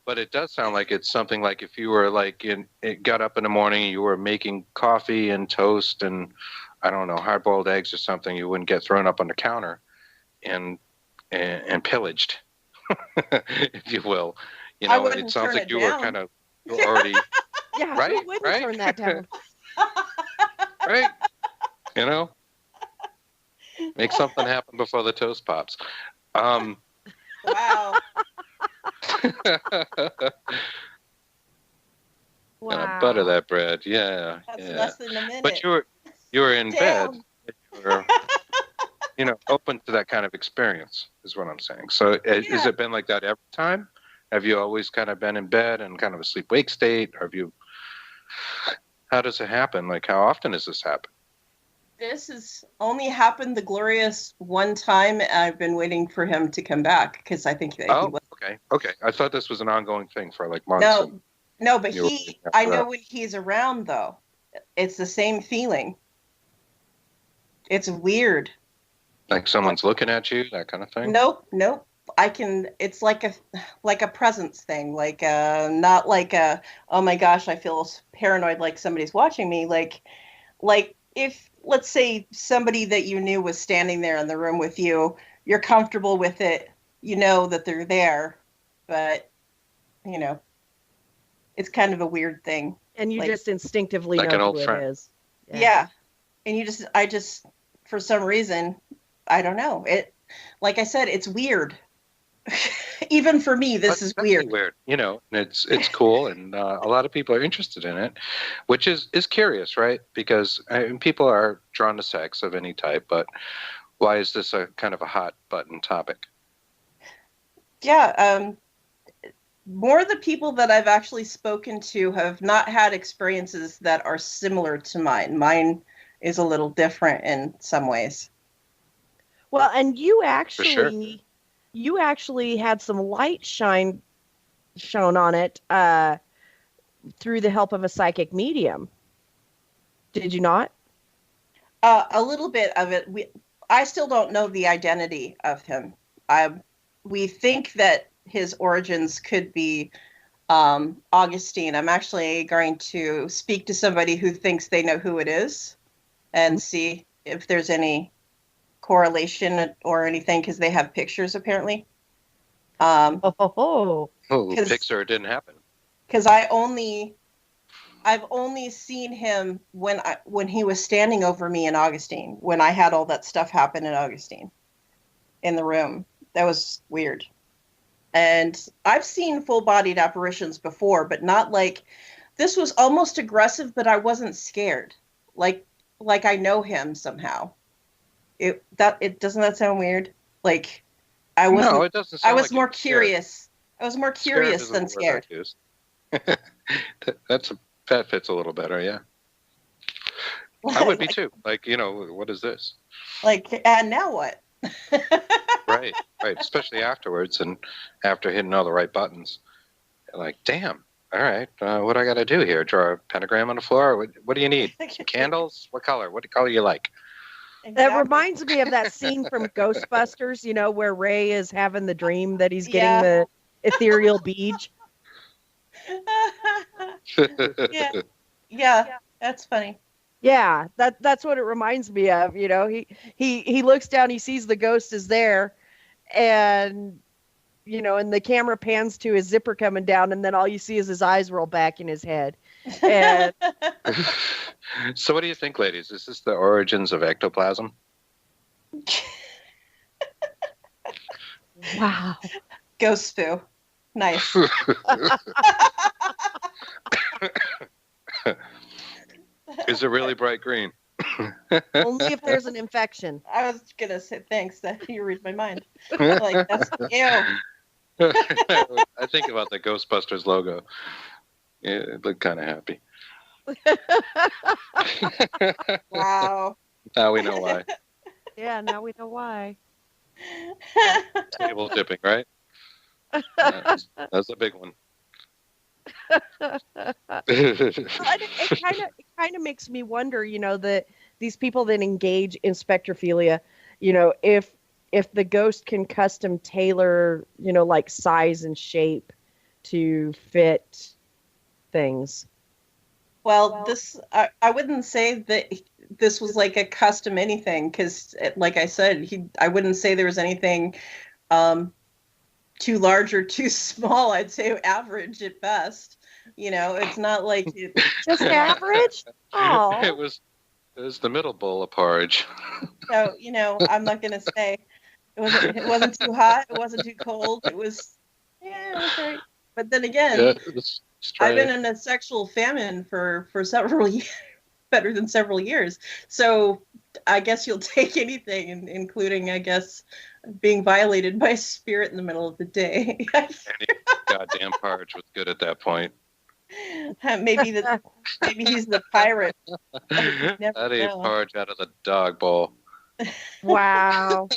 But it does sound like it's something like if you were like it got up in the morning and you were making coffee and toast and I don't know, hard-boiled eggs or something, you wouldn't get thrown up on the counter and pillaged, if you will. You know, it sounds like you were kind of already Yeah, right, who wouldn't right? turn that down? Right? You know, make something happen before the toast pops. Wow. Wow. Butter that bread, yeah. That's yeah. less than a minute. But you were in bed, you were, you know, open to that kind of experience, is what I'm saying. So, has it been like that every time? Have you always kind of been in bed and kind of a sleep-wake state? Or have you? How does it happen? Like, how often does this happen? This has only happened the glorious one time. I've been waiting for him to come back because I think that he was. Okay. I thought this was an ongoing thing for like months. No, but I know when he's around though, it's the same feeling. It's weird. Like someone's looking at you, that kind of thing. Nope. It's like a presence thing, like not like a, oh my gosh, I feel paranoid like somebody's watching me. Like if, let's say, somebody that you knew was standing there in the room with you, you're comfortable with it, you know that they're there, but you know, it's kind of a weird thing. And you just instinctively like know who it is. Yeah. And I just, for some reason, I don't know. It, like I said, it's weird. Even for me, this is weird. Weird, you know. It's cool, and a lot of people are interested in it, which is curious, right? Because people are drawn to sex of any type, but why is this a kind of a hot button topic? Yeah, more of the people that I've actually spoken to have not had experiences that are similar to mine. Mine is a little different in some ways. Well, and you actually. For sure. You actually had some light shown on it through the help of a psychic medium. Did you not? A little bit of it. I still don't know the identity of him. We think that his origins could be Augustine. I'm actually going to speak to somebody who thinks they know who it is and see if there's any correlation or anything, because they have pictures apparently. Picture didn't happen. Because I've only seen him when he was standing over me in Augustine, when I had all that stuff happen in Augustine in the room. That was weird. And I've seen full-bodied apparitions before, but not like this. Was almost aggressive, but I wasn't scared. Like I know him somehow. It doesn't that sound weird? Like I wasn't. No, it doesn't. Sound I was like more curious. I was more curious than scared. That fits a little better, yeah. I would be too. Like, you know, what is this? Like, and now what? Right. Especially afterwards and after hitting all the right buttons. Like, damn. All right. What do I got to do here? Draw a pentagram on the floor? What do you need? Some candles? What color? What color you like? Exactly. That reminds me of that scene from Ghostbusters, you know, where Ray is having the dream that he's getting the ethereal beach. Yeah, that's funny. Yeah, that's what it reminds me of. You know, he looks down, he sees the ghost is there, and you know, and the camera pans to his zipper coming down, and then all you see is his eyes roll back in his head. And so, what do you think, ladies? Is this the origins of ectoplasm? Wow, ghost foo, nice. Is it really bright green? Only if there's an infection. I was gonna say thanks that you read my mind. Like that's ew. I think about the Ghostbusters logo. Yeah, it looked kind of happy. Wow. Now we know why. Yeah, now we know why. Table tipping, right? That's a big one. It kind of makes me wonder, that these people that engage in spectrophilia, if the ghost can custom tailor, like size and shape to fit things. Well, this I wouldn't say that this was like a custom anything, because, like I said, I wouldn't say there was anything too large or too small. I'd say average at best. It's not like just average. Oh, it was the middle bowl of porridge. So I'm not gonna say it wasn't too hot. It wasn't too cold. It was right. But then again, I've been in a sexual famine for several years, better than several years. So I guess you'll take anything, including, I guess, being violated by a spirit in the middle of the day. Any goddamn porridge was good at that point. Maybe he's the pirate. I'd eat porridge out of the dog bowl. Wow.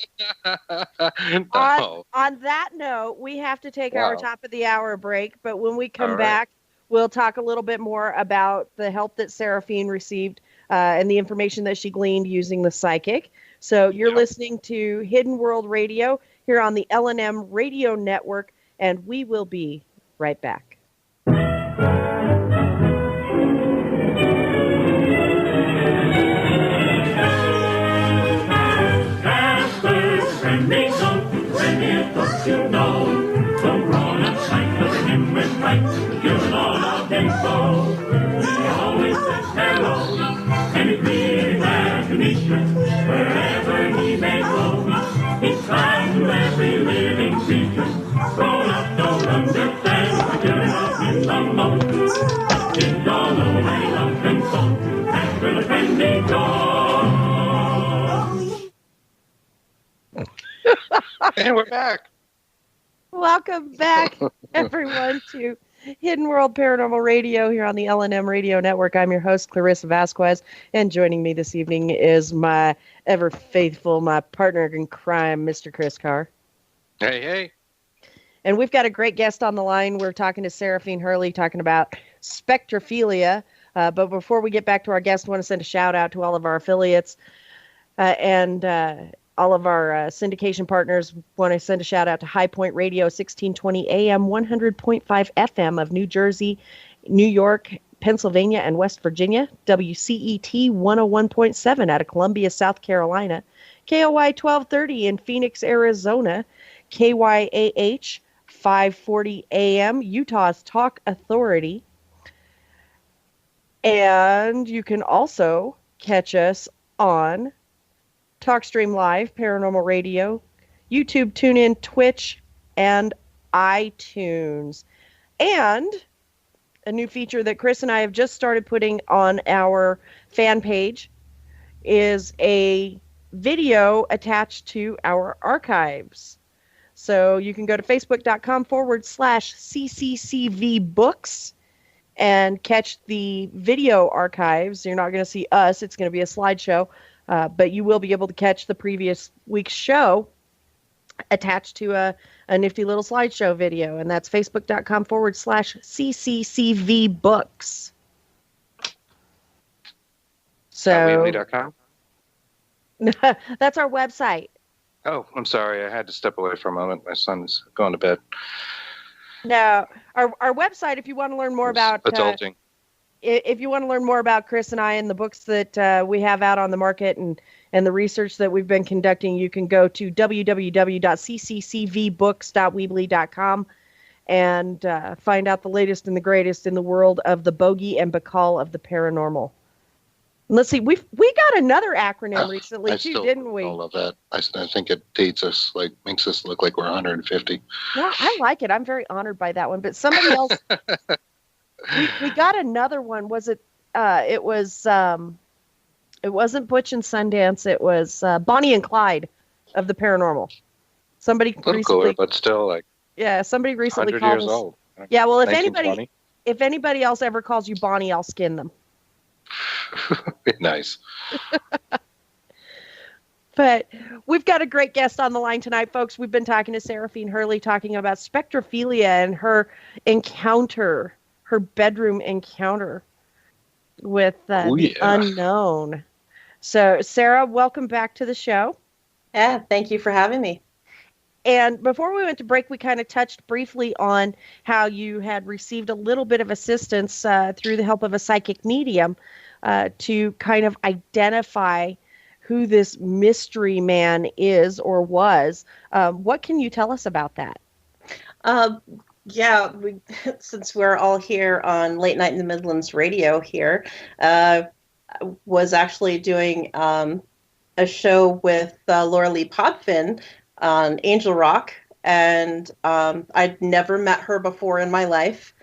No. On that note, we have to take Wow. our top of the hour break, but when we come All right. back, we'll talk a little bit more about the help that Seraphine received and the information that she gleaned using the psychic. So you're listening to Hidden World Radio here on the L&M Radio Network, and we will be right back. You know, the grown-up sight of him with right, you're all of them so. He always says hello, and he's really glad to meet you, wherever he may go. He's kind to every living creature, grown-up don't understand, but you're not in the most. It's all the way up and so, after the pending door. And we're back. Welcome back, everyone, to Hidden World Paranormal Radio here on the L&M Radio Network. I'm your host, Clarissa Vasquez, and joining me this evening is my ever faithful, my partner in crime, Mr. Chris Carr. Hey. And we've got a great guest on the line. We're talking to Seraphine Hurley, talking about spectrophilia. But before we get back to our guest, I want to send a shout out to all of our affiliates and all of our syndication partners. Want to send a shout out to High Point Radio, 1620 AM, 100.5 FM of New Jersey, New York, Pennsylvania, and West Virginia. WCET 101.7 out of Columbia, South Carolina. KOY 1230 in Phoenix, Arizona. KYAH 540 AM, Utah's Talk Authority. And you can also catch us on TalkStream Live, Paranormal Radio, YouTube, TuneIn, Twitch, and iTunes. And a new feature that Chris and I have just started putting on our fan page is a video attached to our archives. So you can go to facebook.com/CCCV books and catch the video archives. You're not going to see us. It's going to be a slideshow. But you will be able to catch the previous week's show attached to a nifty little slideshow video. And that's facebook.com/CCCV books. So Weebly.com? that's our website. Oh, I'm sorry. I had to step away for a moment. My son's going to bed. Now, our website, if you want to learn more about adulting. If you want to learn more about Chris and I and the books that we have out on the market and the research that we've been conducting, you can go to www.cccvbooks.weebly.com and find out the latest and the greatest in the world of the bogey and bacal of the paranormal. And let's see, we got another acronym recently too, didn't we? I love that. I think it dates us, makes us look like we're 150. Yeah, I like it. I'm very honored by that one. But somebody else. We got another one. Was it? It wasn't Butch and Sundance. It was Bonnie and Clyde of the paranormal. Somebody recently, cooler, but still somebody recently 100 called years us. old. Yeah, well, if 1920. anybody else ever calls you Bonnie, I'll skin them. Nice. But we've got a great guest on the line tonight, folks. We've been talking to Seraphine Hurley, talking about spectrophilia and her encounter, her bedroom encounter with the unknown. So, Sarah, welcome back to the show. Yeah, thank you for having me. And before we went to break, we kind of touched briefly on how you had received a little bit of assistance through the help of a psychic medium to kind of identify who this mystery man is or was. What can you tell us about that? Yeah, since we're all here on Late Night in the Midlands radio here, was actually doing a show with Laura Lee Podfin on Angel Rock, and I'd never met her before in my life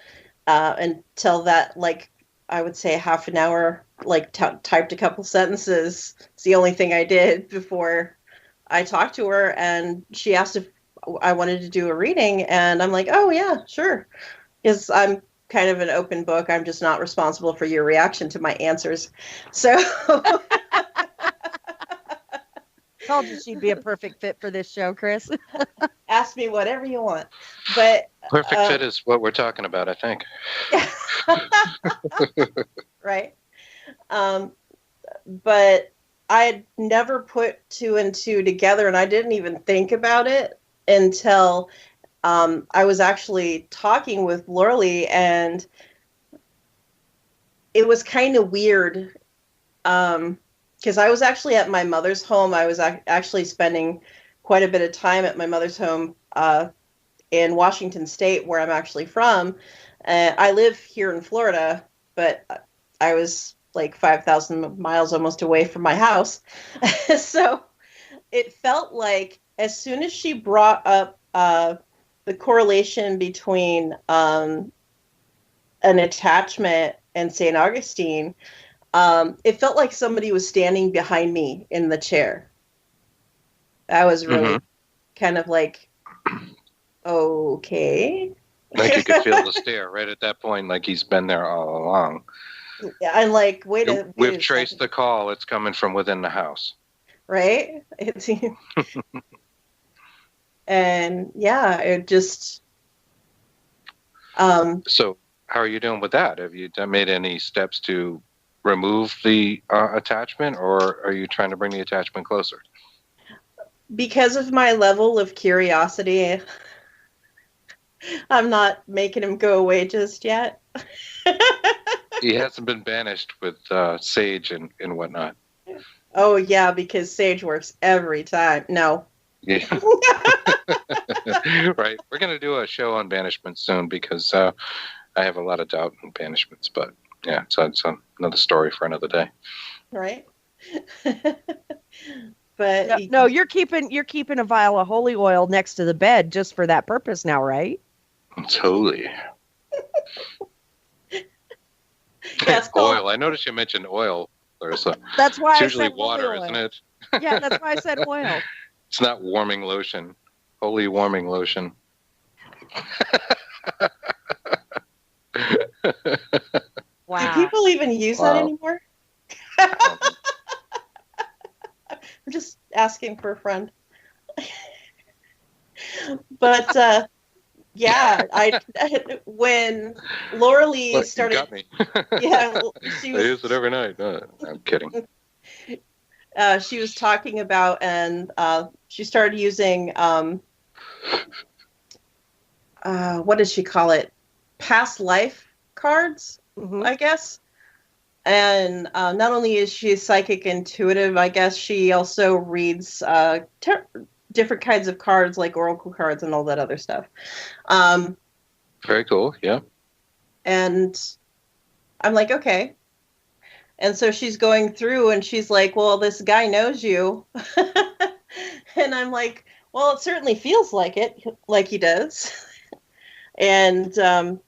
until that, like, I would say half an hour, like typed a couple sentences. It's the only thing I did before I talked to her, and she asked if I wanted to do a reading, and I'm like, oh yeah, sure, because I'm kind of an open book. I'm just not responsible for your reaction to my answers. So Told you she'd be a perfect fit for this show, Chris. Ask me whatever you want. But perfect fit is what we're talking about, I think. Right. But I had never put two and two together, and I didn't even think about it until I was actually talking with Lorley, and it was kind of weird. Because I was actually at my mother's home. I was actually spending quite a bit of time at my mother's home in Washington State, where I'm actually from. I live here in Florida, but I was like 5,000 miles almost away from my house. So it felt like as soon as she brought up the correlation between an attachment and St. Augustine, it felt like somebody was standing behind me in the chair. I was really kind of like, okay. Like you could feel the stare right at that point, like he's been there all along. I'm like, we've traced the call. It's coming from within the house. Right? And yeah, it just... So how are you doing with that? Have you made any steps to remove the attachment, or are you trying to bring the attachment closer? Because of my level of curiosity, I'm not making him go away just yet. He hasn't been banished with Sage and whatnot. Oh, yeah, because Sage works every time. No. Yeah. Right. We're going to do a show on banishment soon, because I have a lot of doubt in banishments, but yeah, so it's another story for another day. Right. But no, you're keeping a vial of holy oil next to the bed just for that purpose now, right? It's holy. Yes, oil. I noticed you mentioned oil, Clarissa. That's why it's I usually said water, oil. isn't it? Yeah, that's why I said oil. It's not warming lotion. Holy warming lotion. Wow. Do people even use that anymore? I'm just asking for a friend. But yeah, when Laura Lee started, you got me. Yeah, I use it every night. No, I'm kidding. She was talking about, and she started using what does she call it? Past life cards, I guess. And not only is she psychic intuitive, I guess she also reads different kinds of cards, like oracle cards and all that other stuff. Very cool, yeah. And I'm like, okay. And so she's going through, and she's like, well, this guy knows you. And I'm like, well, it certainly feels like it, like he does. And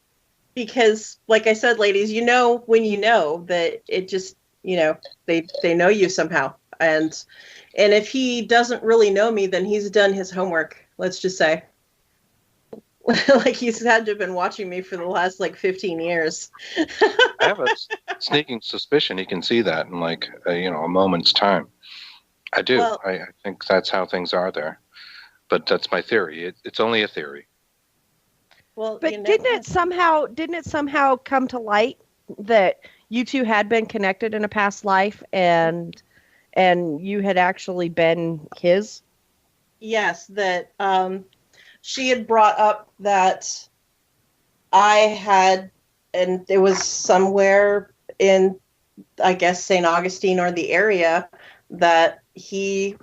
because, like I said, ladies, you know when you know that it just, you know, they know you somehow. And if he doesn't really know me, then he's done his homework, let's just say. Like he's had to have been watching me for the last, like, 15 years. I have a sneaking suspicion he can see that in, like, a moment's time. I do. Well, I think that's how things are there. But that's my theory. It's only a theory. Well, But didn't it somehow come to light that you two had been connected in a past life and you had actually been his? Yes, that she had brought up that I had, and it was somewhere in, I guess, St. Augustine or the area, that he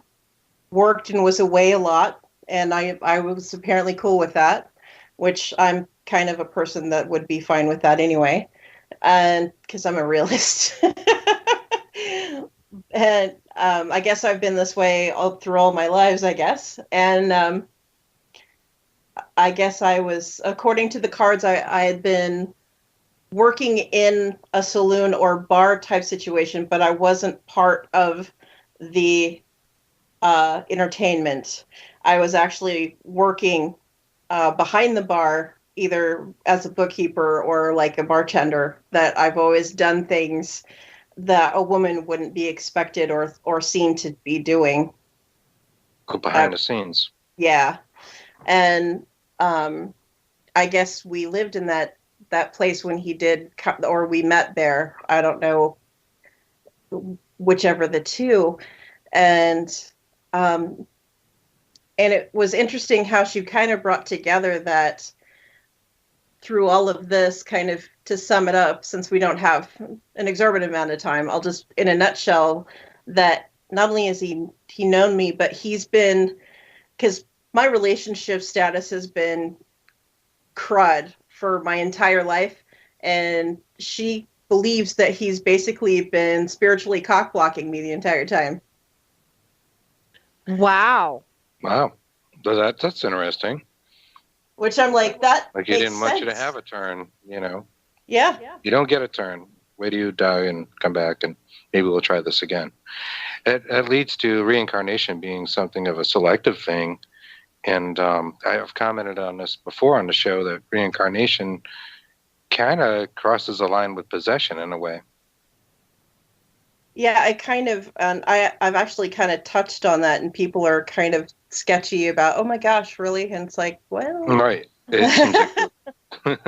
worked and was away a lot, and I was apparently cool with that, which I'm kind of a person that would be fine with that anyway, and because I'm a realist. And I guess I've been this way through all my lives, I guess. And I guess I was, according to the cards, I had been working in a saloon or bar type situation, but I wasn't part of the entertainment. I was actually working behind the bar, either as a bookkeeper or like a bartender, that I've always done things that a woman wouldn't be expected or seen to be doing. Go behind the scenes. Yeah. And I guess we lived in that place when he did, or we met there. I don't know, whichever the two. And it was interesting how she kind of brought together that through all of this, kind of to sum it up, since we don't have an exorbitant amount of time, I'll just, in a nutshell, that not only has he known me, but he's been, because my relationship status has been crud for my entire life, and she believes that he's basically been spiritually cock-blocking me the entire time. Wow. Wow. That's interesting. Which I'm like, that Like, he makes didn't want you to sense. have a turn, you know. Yeah. You don't get a turn. Wait till you die and come back, and maybe we'll try this again. It leads to reincarnation being something of a selective thing. And I've commented on this before on the show, that reincarnation kind of crosses a line with possession in a way. Yeah, I kind of, and I've actually kind of touched on that, and people are kind of sketchy about, oh my gosh, really? And it's like, well. Right. It seems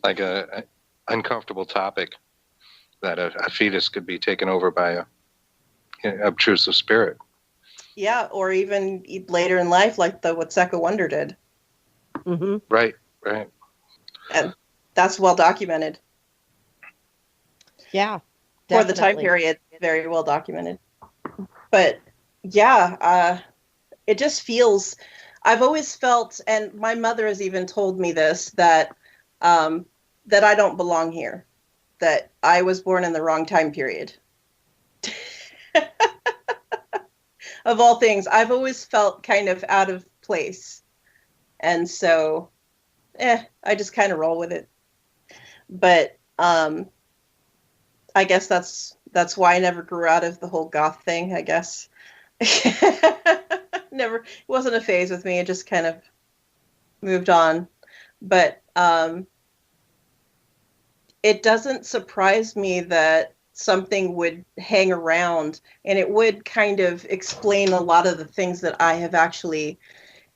like a uncomfortable topic, that a fetus could be taken over by a obtrusive spirit. Yeah, or even later in life, like the Watseka Wonder did. Mm-hmm. Right. And that's well documented. Yeah. For the time period, very well documented. But yeah, it just feels, I've always felt, and my mother has even told me this, that that I don't belong here, that I was born in the wrong time period. Of all things, I've always felt kind of out of place. And so, I just kind of roll with it. But I guess that's why I never grew out of the whole goth thing, I guess. Never, it wasn't a phase with me. It just kind of moved on. But it doesn't surprise me that something would hang around, and it would kind of explain a lot of the things that I have actually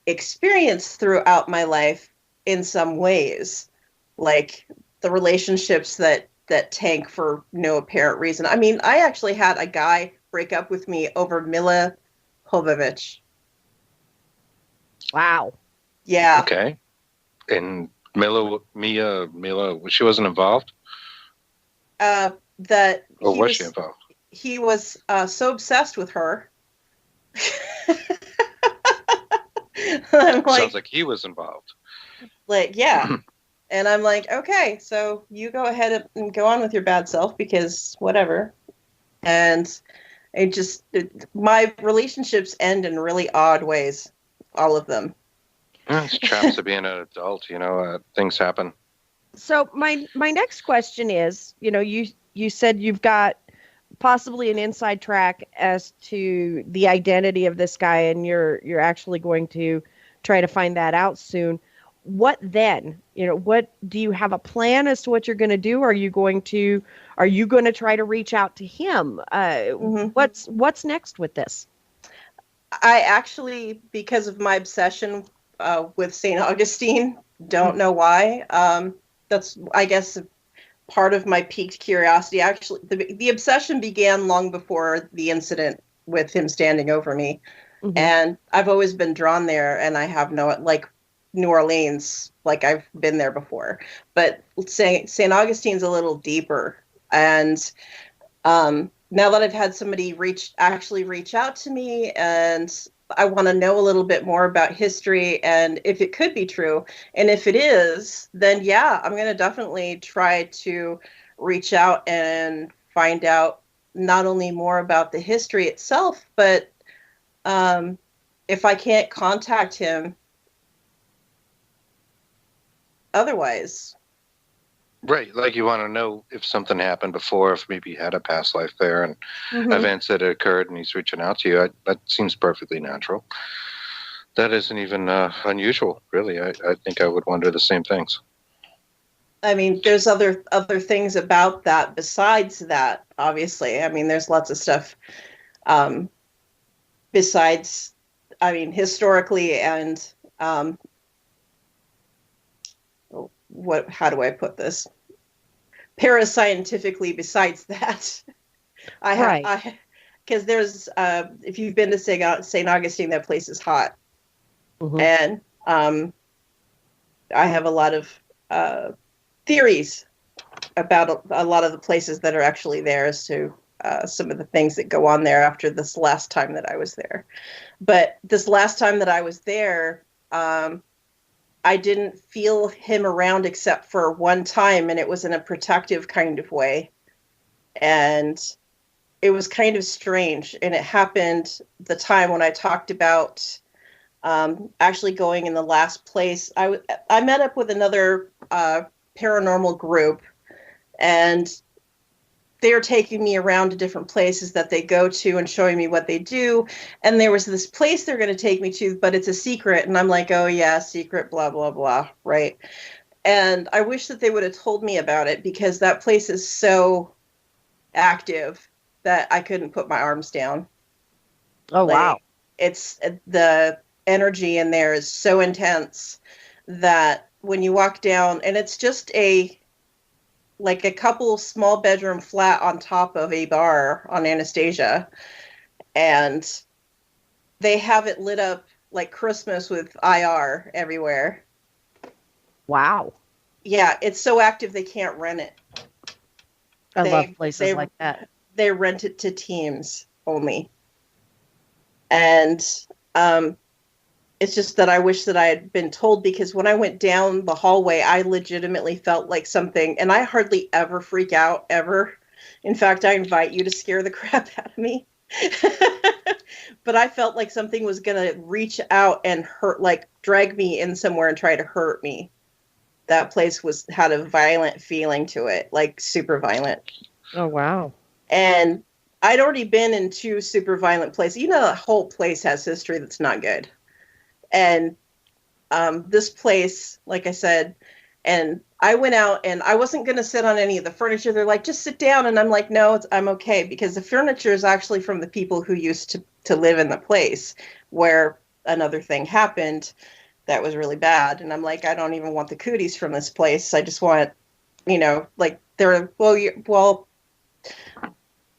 experienced throughout my life in some ways, like the relationships that tank for no apparent reason. I mean, I actually had a guy break up with me over Mila Jovovich. Wow. Yeah. Okay. And Mila, she wasn't involved? That or was she involved? He was so obsessed with her. I'm like, sounds like he was involved. Like, yeah. And I'm like, okay, so you go ahead and go on with your bad self, because whatever. And my relationships end in really odd ways. All of them. It's traps of being an adult, things happen. So my next question is, you said you've got possibly an inside track as to the identity of this guy, and you're actually going to try to find that out soon. What then? What do you have a plan as to what you're going to do? Are you going to try to reach out to him? What's next with this? I actually, because of my obsession with St. Augustine. Don't know why. That's, I guess, part of my piqued curiosity. Actually, the obsession began long before the incident with him standing over me. Mhm. And I've always been drawn there, and I have no, like, New Orleans, like, I've been there before. But St. Augustine's a little deeper. And now that I've had somebody actually reach out to me, and I want to know a little bit more about history and if it could be true. And if it is, then yeah, I'm going to definitely try to reach out and find out not only more about the history itself, but if I can't contact him otherwise. Right, like you want to know if something happened before, if maybe he had a past life there, and Mhm. events that occurred, and he's reaching out to you. That seems perfectly natural. That isn't even unusual, really. I think I would wonder the same things. I mean, there's other things about that besides that, obviously. I mean, there's lots of stuff besides, I mean, historically and how do I put this? Parascientifically besides that. Because there's, if you've been to St. Augustine, that place is hot. Mhm. And I have a lot of theories about a lot of the places that are actually there as to some of the things that go on there after this last time that I was there. But this last time that I was there, I didn't feel him around except for one time, and it was in a protective kind of way. And it was kind of strange. And it happened the time when I talked about actually going in the last place. I met up with another paranormal group, and they're taking me around to different places that they go to and showing me what they do. And there was this place they're going to take me to, but it's a secret. And I'm like, oh yeah, secret, blah, blah, blah. Right. And I wish that they would have told me about it, because that place is so active that I couldn't put my arms down. Oh, wow. It's the energy in there is so intense that when you walk down, and it's just a couple small bedroom flat on top of a bar on Anastasia, and they have it lit up like Christmas with IR everywhere. Wow. Yeah, it's so active they can't rent it. I love places like that. They rent it to teams only. And it's just that I wish that I had been told, because when I went down the hallway, I legitimately felt like something, and I hardly ever freak out, ever. In fact, I invite you to scare the crap out of me. But I felt like something was going to reach out and hurt, like drag me in somewhere and try to hurt me. That place had a violent feeling to it, like super violent. Oh, wow. And I'd already been in 2 super violent places. You know, the whole place has history that's not good. And this place, like I said, and I went out and I wasn't going to sit on any of the furniture. They're like, just sit down. And I'm like, no, I'm okay. Because the furniture is actually from the people who used to live in the place where another thing happened that was really bad. And I'm like, I don't even want the cooties from this place. I just want, like, they're, well,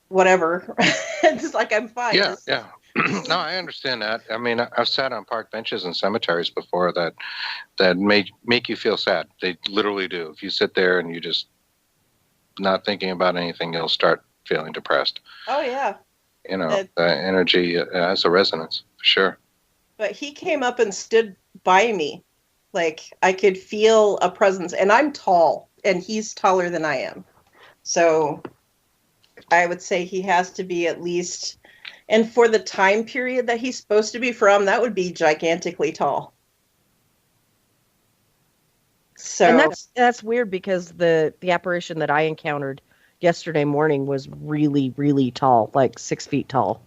whatever. It's like, I'm fine. Yeah. No, I understand that. I mean, I've sat on park benches in cemeteries before that make you feel sad. They literally do. If you sit there and you just not thinking about anything, you'll start feeling depressed. Oh, yeah. The energy has a resonance, for sure. But he came up and stood by me. Like, I could feel a presence. And I'm tall, and he's taller than I am. So I would say he has to be at least... And for the time period that he's supposed to be from, that would be gigantically tall. So, and that's weird, because the apparition that I encountered yesterday morning was really, really tall, like 6 feet tall.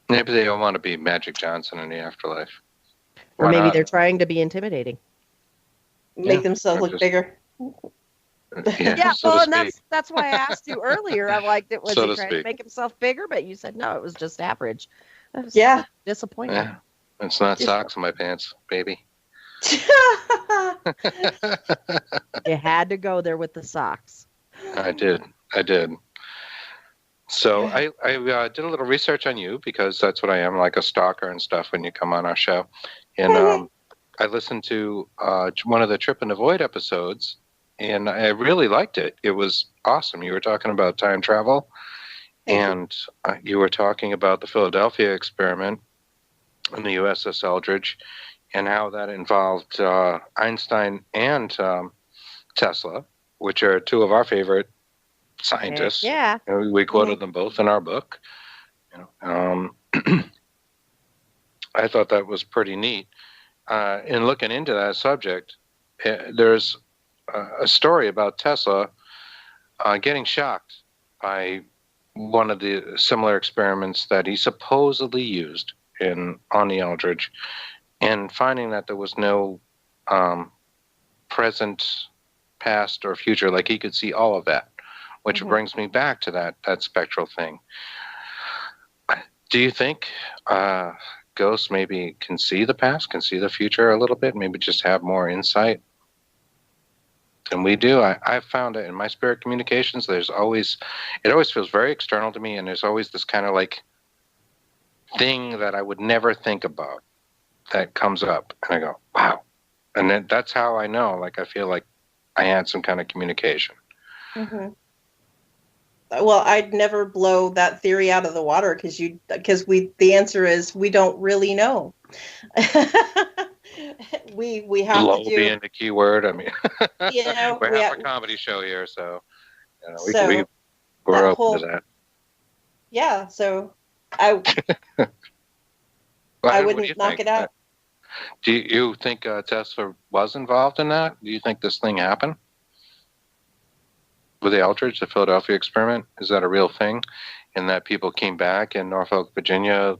Maybe they don't want to be Magic Johnson in the afterlife. Or maybe they're trying to be intimidating. Make themselves look bigger. Yeah, well, and that's why I asked you earlier. I'm like, was he trying to make himself bigger? But you said no, it was just average. That was disappointing. Yeah. It's not socks in my pants, baby. You had to go there with the socks. I did. So I did a little research on you because that's what I am, like a stalker and stuff when you come on our show. And I listened to one of the Trip and Avoid episodes, and I really liked it. It was awesome. You were talking about time travel, and you were talking about the Philadelphia experiment and the USS Eldridge, and how that involved Einstein and Tesla, which are two of our favorite scientists. Yeah. And we quoted them both in our book. I thought that was pretty neat. In looking into that subject, there's a story about Tesla getting shocked by one of the similar experiments that he supposedly used on the Eldridge, and finding that there was no present, past, or future. Like he could see all of that, which brings me back to that spectral thing. Do you think ghosts maybe can see the past, can see the future a little bit, maybe just have more insight than we do? I've found that in my spirit communications, it always feels very external to me, and there's always this kind of like thing that I would never think about that comes up, and I go, wow. And then that's how I know, like I feel like I had some kind of communication. Well, I'd never blow that theory out of the water because the answer is we don't really know. we have blow to do being the key word. I mean, we have a comedy show here, so we're open to that. Yeah, so I wouldn't knock it out. Do you think Tesla was involved in that? Do you think this thing happened with the Eldridge, the Philadelphia experiment? Is that a real thing? And that people came back in Norfolk, Virginia,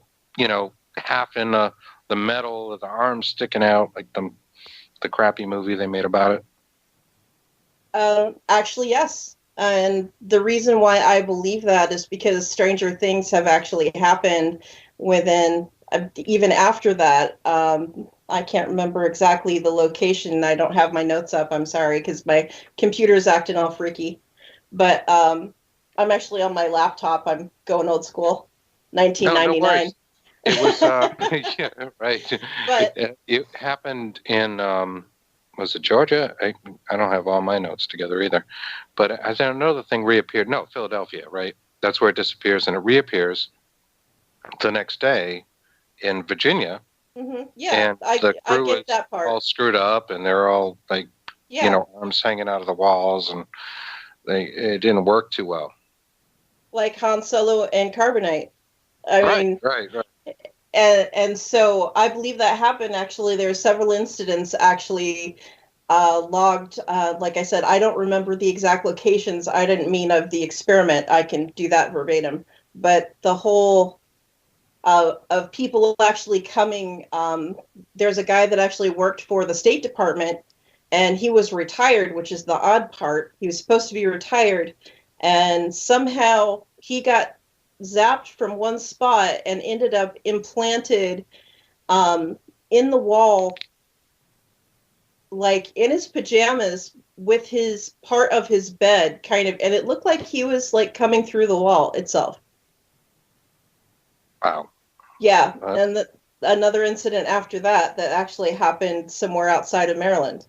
half in the metal with the arms sticking out, like the crappy movie they made about it? Actually, yes. And the reason why I believe that is because stranger things have actually happened within, even after that. I can't remember exactly the location. I don't have my notes up. I'm sorry, because my computer's acting all freaky. But I'm actually on my laptop. I'm going old school. 1999. No, it was, yeah, right. But it happened in, was it Georgia? I don't have all my notes together either. But I don't know, the thing reappeared. No, Philadelphia, right? That's where it disappears, and it reappears the next day in Virginia. Yeah, and the crew I get that part. All screwed up, and they're all like, arms hanging out of the walls, and it didn't work too well. Like Han Solo and Carbonite. Right. And so I believe that happened. Actually, there are several incidents actually logged. Like I said, I don't remember the exact locations. I didn't mean of the experiment. I can do that verbatim. But the whole of people actually coming. There's a guy that actually worked for the State Department, and he was retired, which is the odd part. He was supposed to be retired, and somehow he got zapped from one spot and ended up implanted in the wall, like in his pajamas with his part of his bed, kind of, and it looked like he was like coming through the wall itself. Wow. Yeah, and another incident after that actually happened somewhere outside of Maryland.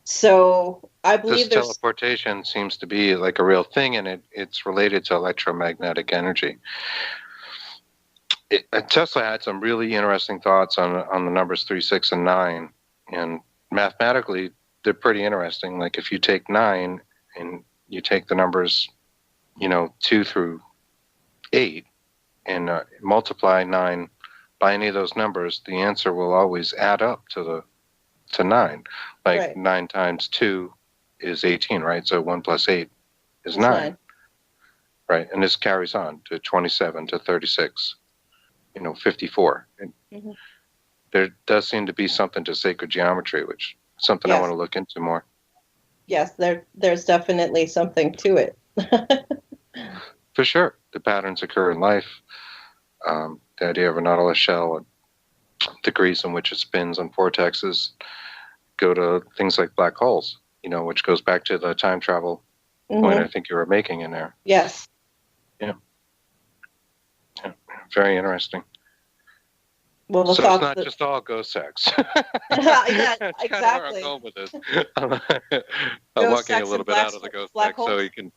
So I believe this teleportation seems to be like a real thing, and it's related to electromagnetic energy. Tesla had some really interesting thoughts on the numbers 3, 6, and 9, and mathematically they're pretty interesting. Like if you take 9 and you take the numbers, 2 through 8, and multiply 9 by any of those numbers, the answer will always add up to 9. Like right. 9 times 2 is 18, right? So 1 plus 8 is 9. Right? And this carries on to 27, to 36, 54. And there does seem to be something to sacred geometry, which is something I want to look into more. Yes, there's definitely something to it. For sure. The patterns occur in life. The idea of a nautilus shell degrees in which it spins and vortexes go to things like black holes, which goes back to the time travel point I think you were making in there. Yes. Yeah. Very interesting. Well, So it's not just all ghost sex. Yeah, That's exactly. kind of where I'm going with this. I'm walking a little bit out of the ghost sex so you can,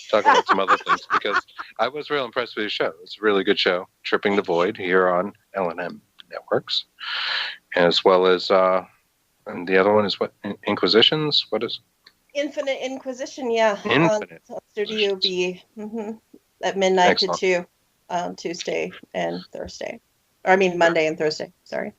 talk about some other things, because I was real impressed with your show. It's a really good show, Tripping the Void, here on L&M Networks, as well as, and the other one is what? Inquisitions? What is? Infinite Inquisition, yeah. Infinite. On Studio B, at midnight Excellent. to 2, Tuesday and Thursday. Or I mean Monday and Thursday, sorry.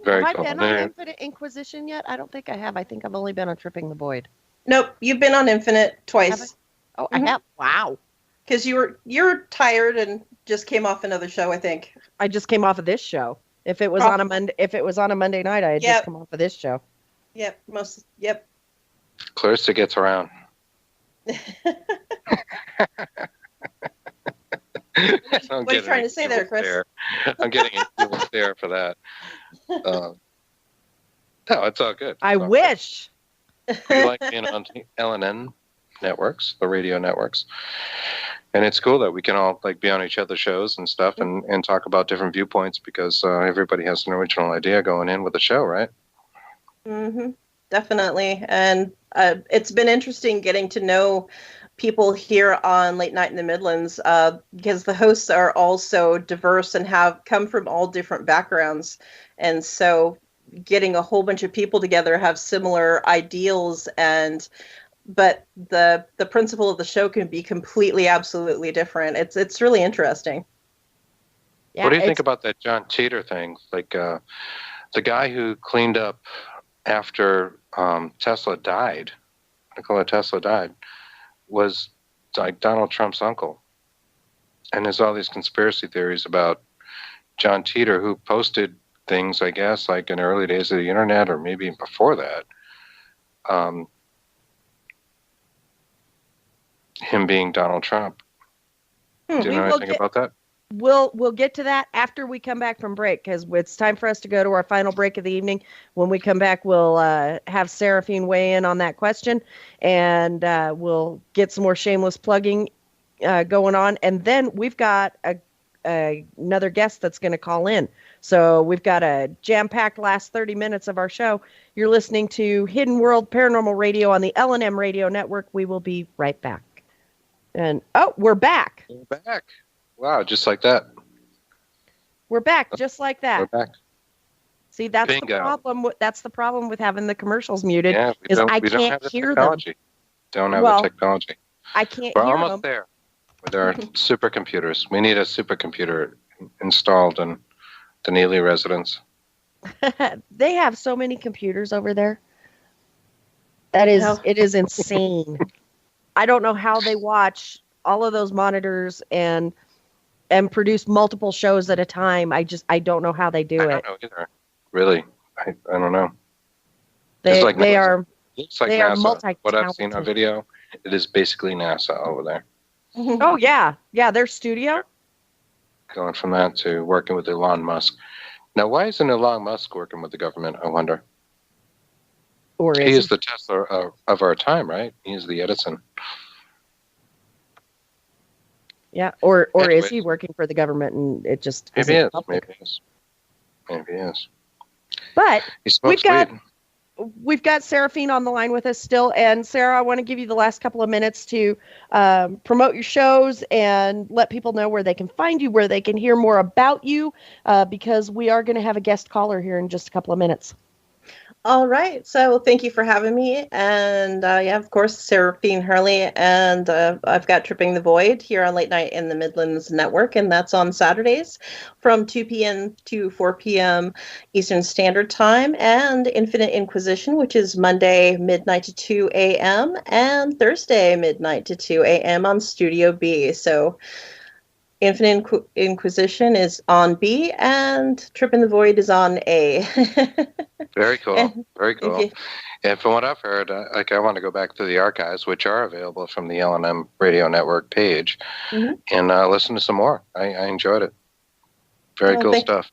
Very have cool. I been on Infinite Inquisition yet? I don't think I have. I think I've only been on Tripping the Void. Nope, you've been on Infinite twice. Oh, I have? Wow. Because you're tired and just came off another show, I think. I just came off of this show. If it was on a Monday night, I had just come off of this show. Yep, Clarissa gets around. What are you trying to say there, Chris? I'm getting a evil stare for that. No, it's all good. I wish. We like being on L&N networks, the radio networks. And it's cool that we can all be on each other's shows and stuff and talk about different viewpoints, because everybody has an original idea going in with the show, right? Definitely. And it's been interesting getting to know people here on Late Night in the Midlands, because the hosts are all so diverse and have come from all different backgrounds. And so getting a whole bunch of people together have similar ideals, but the principle of the show can be completely, absolutely different. It's really interesting. Yeah, what do you think about that John Teeter thing? The guy who cleaned up after Tesla died, Nikola Tesla died, was Donald Trump's uncle. And there's all these conspiracy theories about John Teeter, who posted things, I guess, in the early days of the internet, or maybe before that. Him being Donald Trump. Do you know anything about that? We'll get to that after we come back from break, because it's time for us to go to our final break of the evening. When we come back, we'll have Seraphine weigh in on that question, and we'll get some more shameless plugging going on. And then we've got another guest that's going to call in. So we've got a jam-packed last 30 minutes of our show. You're listening to Hidden World Paranormal Radio on the L&M Radio Network. We will be right back. And, we're back. We're back. Wow, just like that. We're back, just like that. We're back. See, that's Bingo. the problem. That's the problem with having the commercials muted. Yeah, I can't hear them. Don't have the technology. I can't We're hear them. almost there with our supercomputers. We need a supercomputer installed in the Neely residence. They have so many computers over there. It is insane. I don't know how they watch all of those monitors and produce multiple shows at a time. I don't know how they do it. I don't know either. Really, I don't know. They are. Looks like they NASA. are multi-talented. What I've seen on video, it is basically NASA over there. Oh yeah, their studio. Going from that to working with Elon Musk. Now, why isn't Elon Musk working with the government? I wonder. Or he is the Tesla of our time, right? He's the Edison. Yeah, or anyways, is he working for the government and it just maybe is. Maybe he is. But we've got Seraphine on the line with us still, and Sarah, I want to give you the last couple of minutes to promote your shows and let people know where they can find you, where they can hear more about you, because we are going to have a guest caller here in just a couple of minutes. All right. So thank you for having me. And of course, Seraphine Hurley. And I've got Tripping the Void here on Late Night in the Midlands Network. And that's on Saturdays from 2 p.m. to 4 p.m. Eastern Standard Time. And Infinite Inquisition, which is Monday midnight to 2 a.m. and Thursday midnight to 2 a.m. on Studio B. So Infinite Inquisition is on B and Tripping the Void is on A. Very cool. Very cool. And from what I've heard, I want to go back to the archives, which are available from the L&M Radio Network page, and listen to some more. I enjoyed it. Very cool stuff.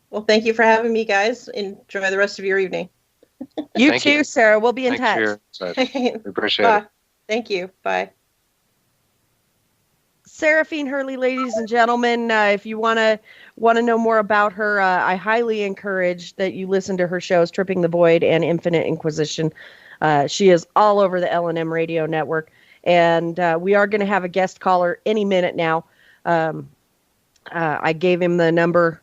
Well, thank you for having me, guys. Enjoy the rest of your evening. You too, Sarah. We'll be in touch. We appreciate it. Thank you. Bye. Seraphine Hurley, ladies and gentlemen, if you want to know more about her, I highly encourage that you listen to her shows, Tripping the Void and Infinite Inquisition. She is all over the L&M radio network, and we are going to have a guest caller any minute now. I gave him the number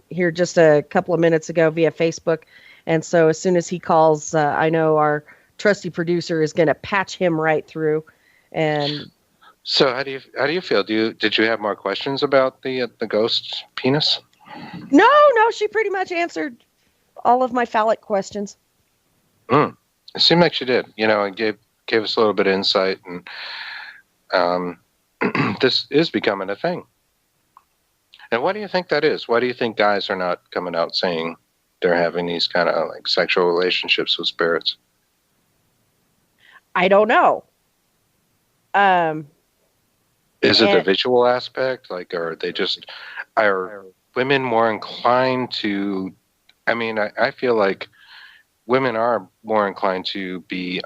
here just a couple of minutes ago via Facebook, and so as soon as he calls, I know our trusty producer is going to patch him right through. And so, how do you feel? Did you have more questions about the ghost penis? No, she pretty much answered all of my phallic questions. It seemed like she did. And gave us a little bit of insight, and this is becoming a thing. And why do you think that is? Why do you think guys are not coming out saying they're having these kind of like sexual relationships with spirits? I don't know. Is it the visual aspect? Like, are women more inclined to, I feel like women are more inclined to be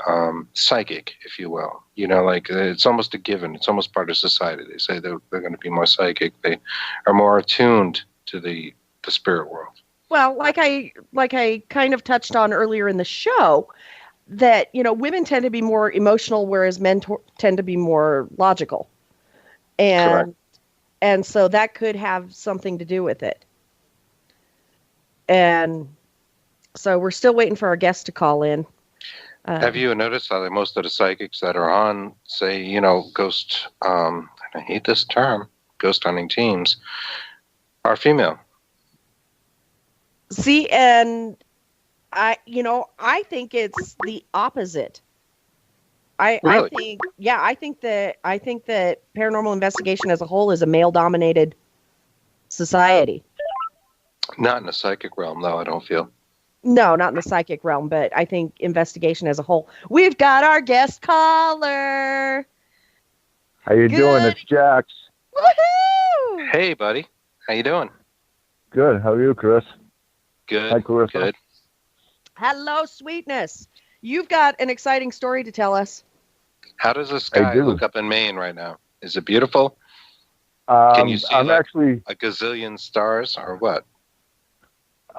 psychic, if you will. Like it's almost a given. It's almost part of society. They say they're going to be more psychic. They are more attuned to the spirit world. Well, like I kind of touched on earlier in the show, that, women tend to be more emotional, whereas men tend to be more logical. And so that could have something to do with it. And so we're still waiting for our guest to call in. Have you noticed how most of the psychics that are on, say, ghost, I hate this term, ghost hunting teams, are female? See, and I think it's the opposite. Really? I think that paranormal investigation as a whole is a male-dominated society. Not in the psychic realm, though, I don't feel. No, not in the psychic realm, but I think investigation as a whole. We've got our guest caller. How you doing? It's Jax. Woohoo! Hey, buddy. How you doing? Good. How are you, Chris? Good. Hi, Clarissa. Good. Hello, sweetness. You've got an exciting story to tell us. How does the sky look up in Maine right now? Is it beautiful? Can you see actually a gazillion stars or what?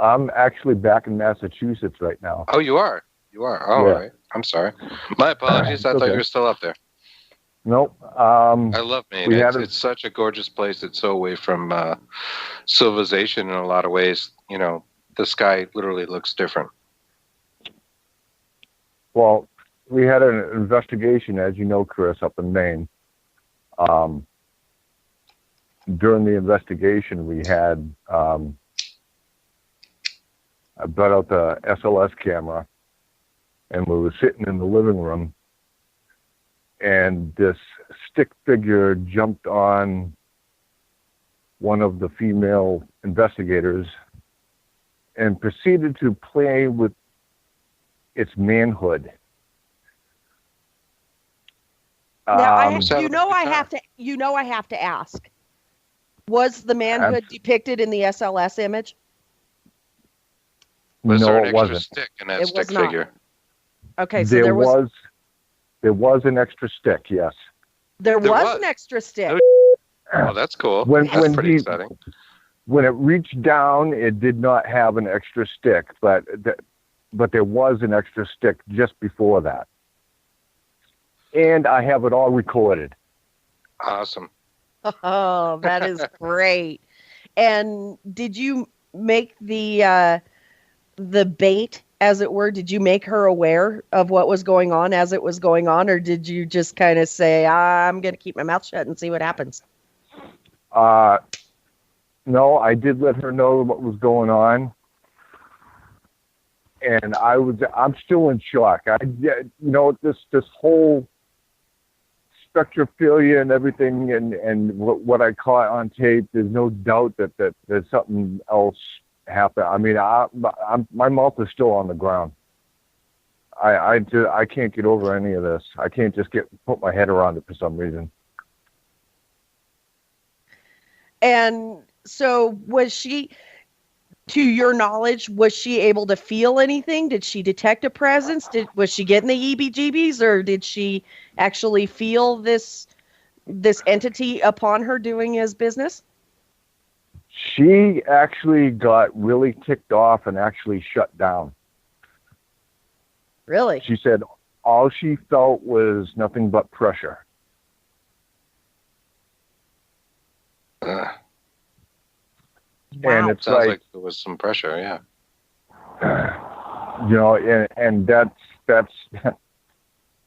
I'm actually back in Massachusetts right now. Oh, you are? You are? Oh, yeah. all right. I'm sorry. My apologies. I thought you were still up there. Nope. I love Maine. It's such a gorgeous place. It's so away from civilization in a lot of ways. The sky literally looks different. Well, we had an investigation, as you know, Chris, up in Maine. During the investigation, we had I brought out the SLS camera, and we were sitting in the living room, and this stick figure jumped on one of the female investigators and proceeded to play with its manhood. Now, I have to ask. Was the manhood depicted in the SLS image? Was there an extra wasn't. stick in that stick figure? Okay, so there was an extra stick, yes. There was an extra stick. Oh, that's cool. That's pretty exciting. When it reached down, it did not have an extra stick, but there was an extra stick just before that. And I have it all recorded. Awesome. Oh, that is great. And did you make the bait, as it were? Did you make her aware of what was going on as it was going on, or did you just kind of say, I'm going to keep my mouth shut and see what happens? No, I did let her know what was going on. And I'm still in shock. This whole spectrophilia and everything, and what I caught on tape, there's no doubt that there's something else happened. I mean, my mouth is still on the ground. I can't get over any of this. I can't just put my head around it for some reason. And So was she, to your knowledge, was she able to feel anything? Did she detect a presence? Was she getting the EBGBs, or did she actually feel this entity upon her doing his business? She actually got really ticked off and actually shut down. Really? She said all she felt was nothing but pressure. Wow. And it Sounds like there was some pressure, yeah. You know, and that's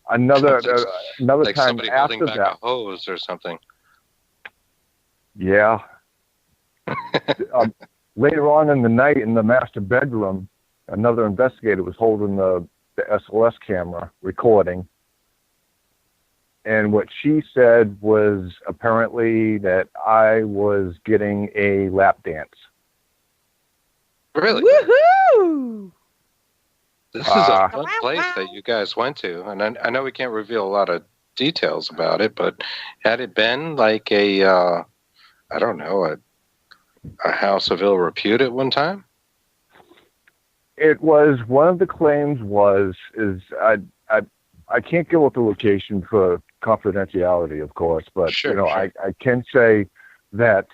another like time somebody holding after back that. a hose or something. Yeah. Later on in the night in the master bedroom, another investigator was holding the SLS camera recording. And what she said was apparently that I was getting a lap dance. Really? Woohoo! This is a fun place that you guys went to. And I know we can't reveal a lot of details about it, but had it been like a, I don't know, a house of ill repute at one time? It was, one of the claims is I can't give up the location for confidentiality, of course, but Sure, you know, sure. I can say that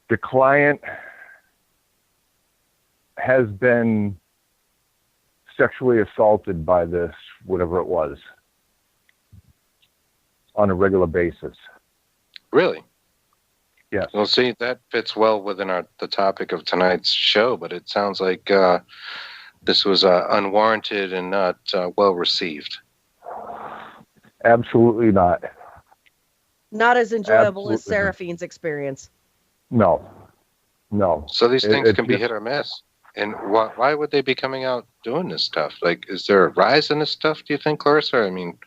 the client has been sexually assaulted by this, whatever it was, on a regular basis. Really? Yes. Well, see, that fits well within the topic of tonight's show, but it sounds like this was unwarranted and not well received. Absolutely not. Not as enjoyable as Absolutely. Seraphine's experience. No. So these things It can be just- hit or miss. And why would they be coming out doing this stuff? Like, is there a rise in this stuff, do you think, Clarissa? I mean,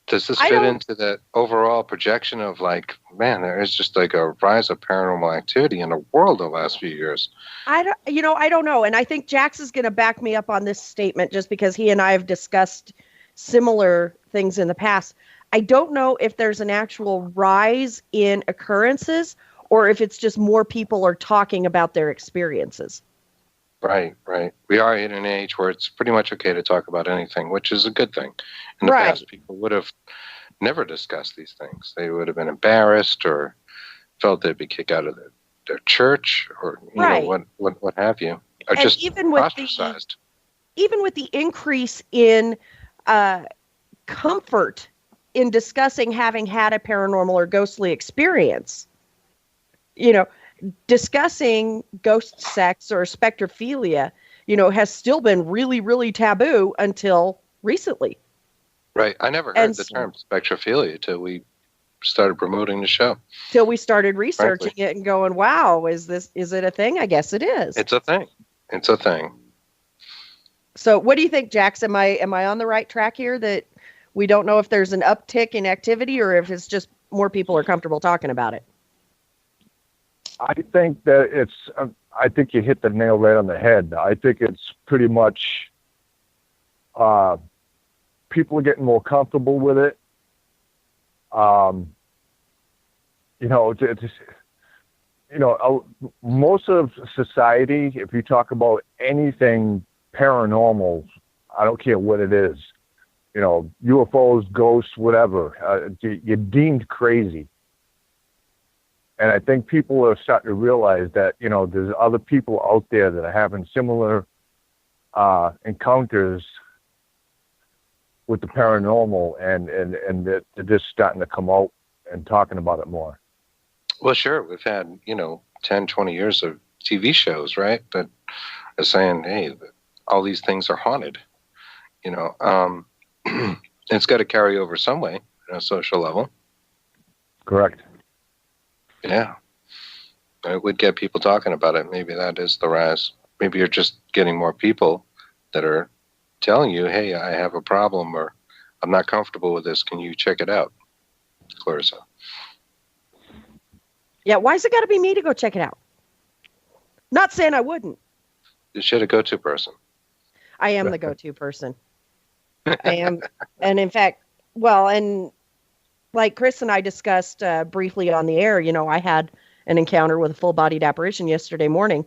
does this fit into the overall projection of, like, man, there is just like a rise of paranormal activity in the world the last few years? I don't know. And I think Jax is going to back me up on this statement just because he and I have discussed similar things in the past. I don't know if there's an actual rise in occurrences or if it's just more people are talking about their experiences. Right. We are in an age where it's pretty much okay to talk about anything, which is a good thing. In the past, people would have never discussed these things. They would have been embarrassed or felt they'd be kicked out of their church or you know what have you, or And just even with ostracized. Even with the increase in comfort in discussing having had a paranormal or ghostly experience, you know, discussing ghost sex or spectrophilia, you know, has still been really, really taboo until recently. Right. I never heard the term spectrophilia till we started promoting the show. Till we started researching it and going, wow, is it a thing? I guess it is. It's a thing. So what do you think, Jax? Am I on the right track here that we don't know if there's an uptick in activity or if it's just more people are comfortable talking about it? I think that I think you hit the nail right on the head. I think it's pretty much people are getting more comfortable with it. You know, most of society, if you talk about anything paranormal, I don't care what it is, you know, UFOs, ghosts, whatever, you're deemed crazy. And I think people are starting to realize that, you know, there's other people out there that are having similar encounters with the paranormal, and they're just starting to come out and talking about it more. Well, sure. We've had, 10, 20 years of TV shows, right? That are saying, hey, all these things are haunted. It's got to carry over some way on a social level. Correct. Yeah. It would get people talking about it. Maybe that is the rise. Maybe you're just getting more people that are telling you, hey, I have a problem, or I'm not comfortable with this. Can you check it out? Clarissa. Yeah, why's it got to be me to go check it out? Not saying I wouldn't. You should a go-to person. I am the go-to person. I am. And in fact, well, and like Chris and I discussed briefly on the air, I had an encounter with a full-bodied apparition yesterday morning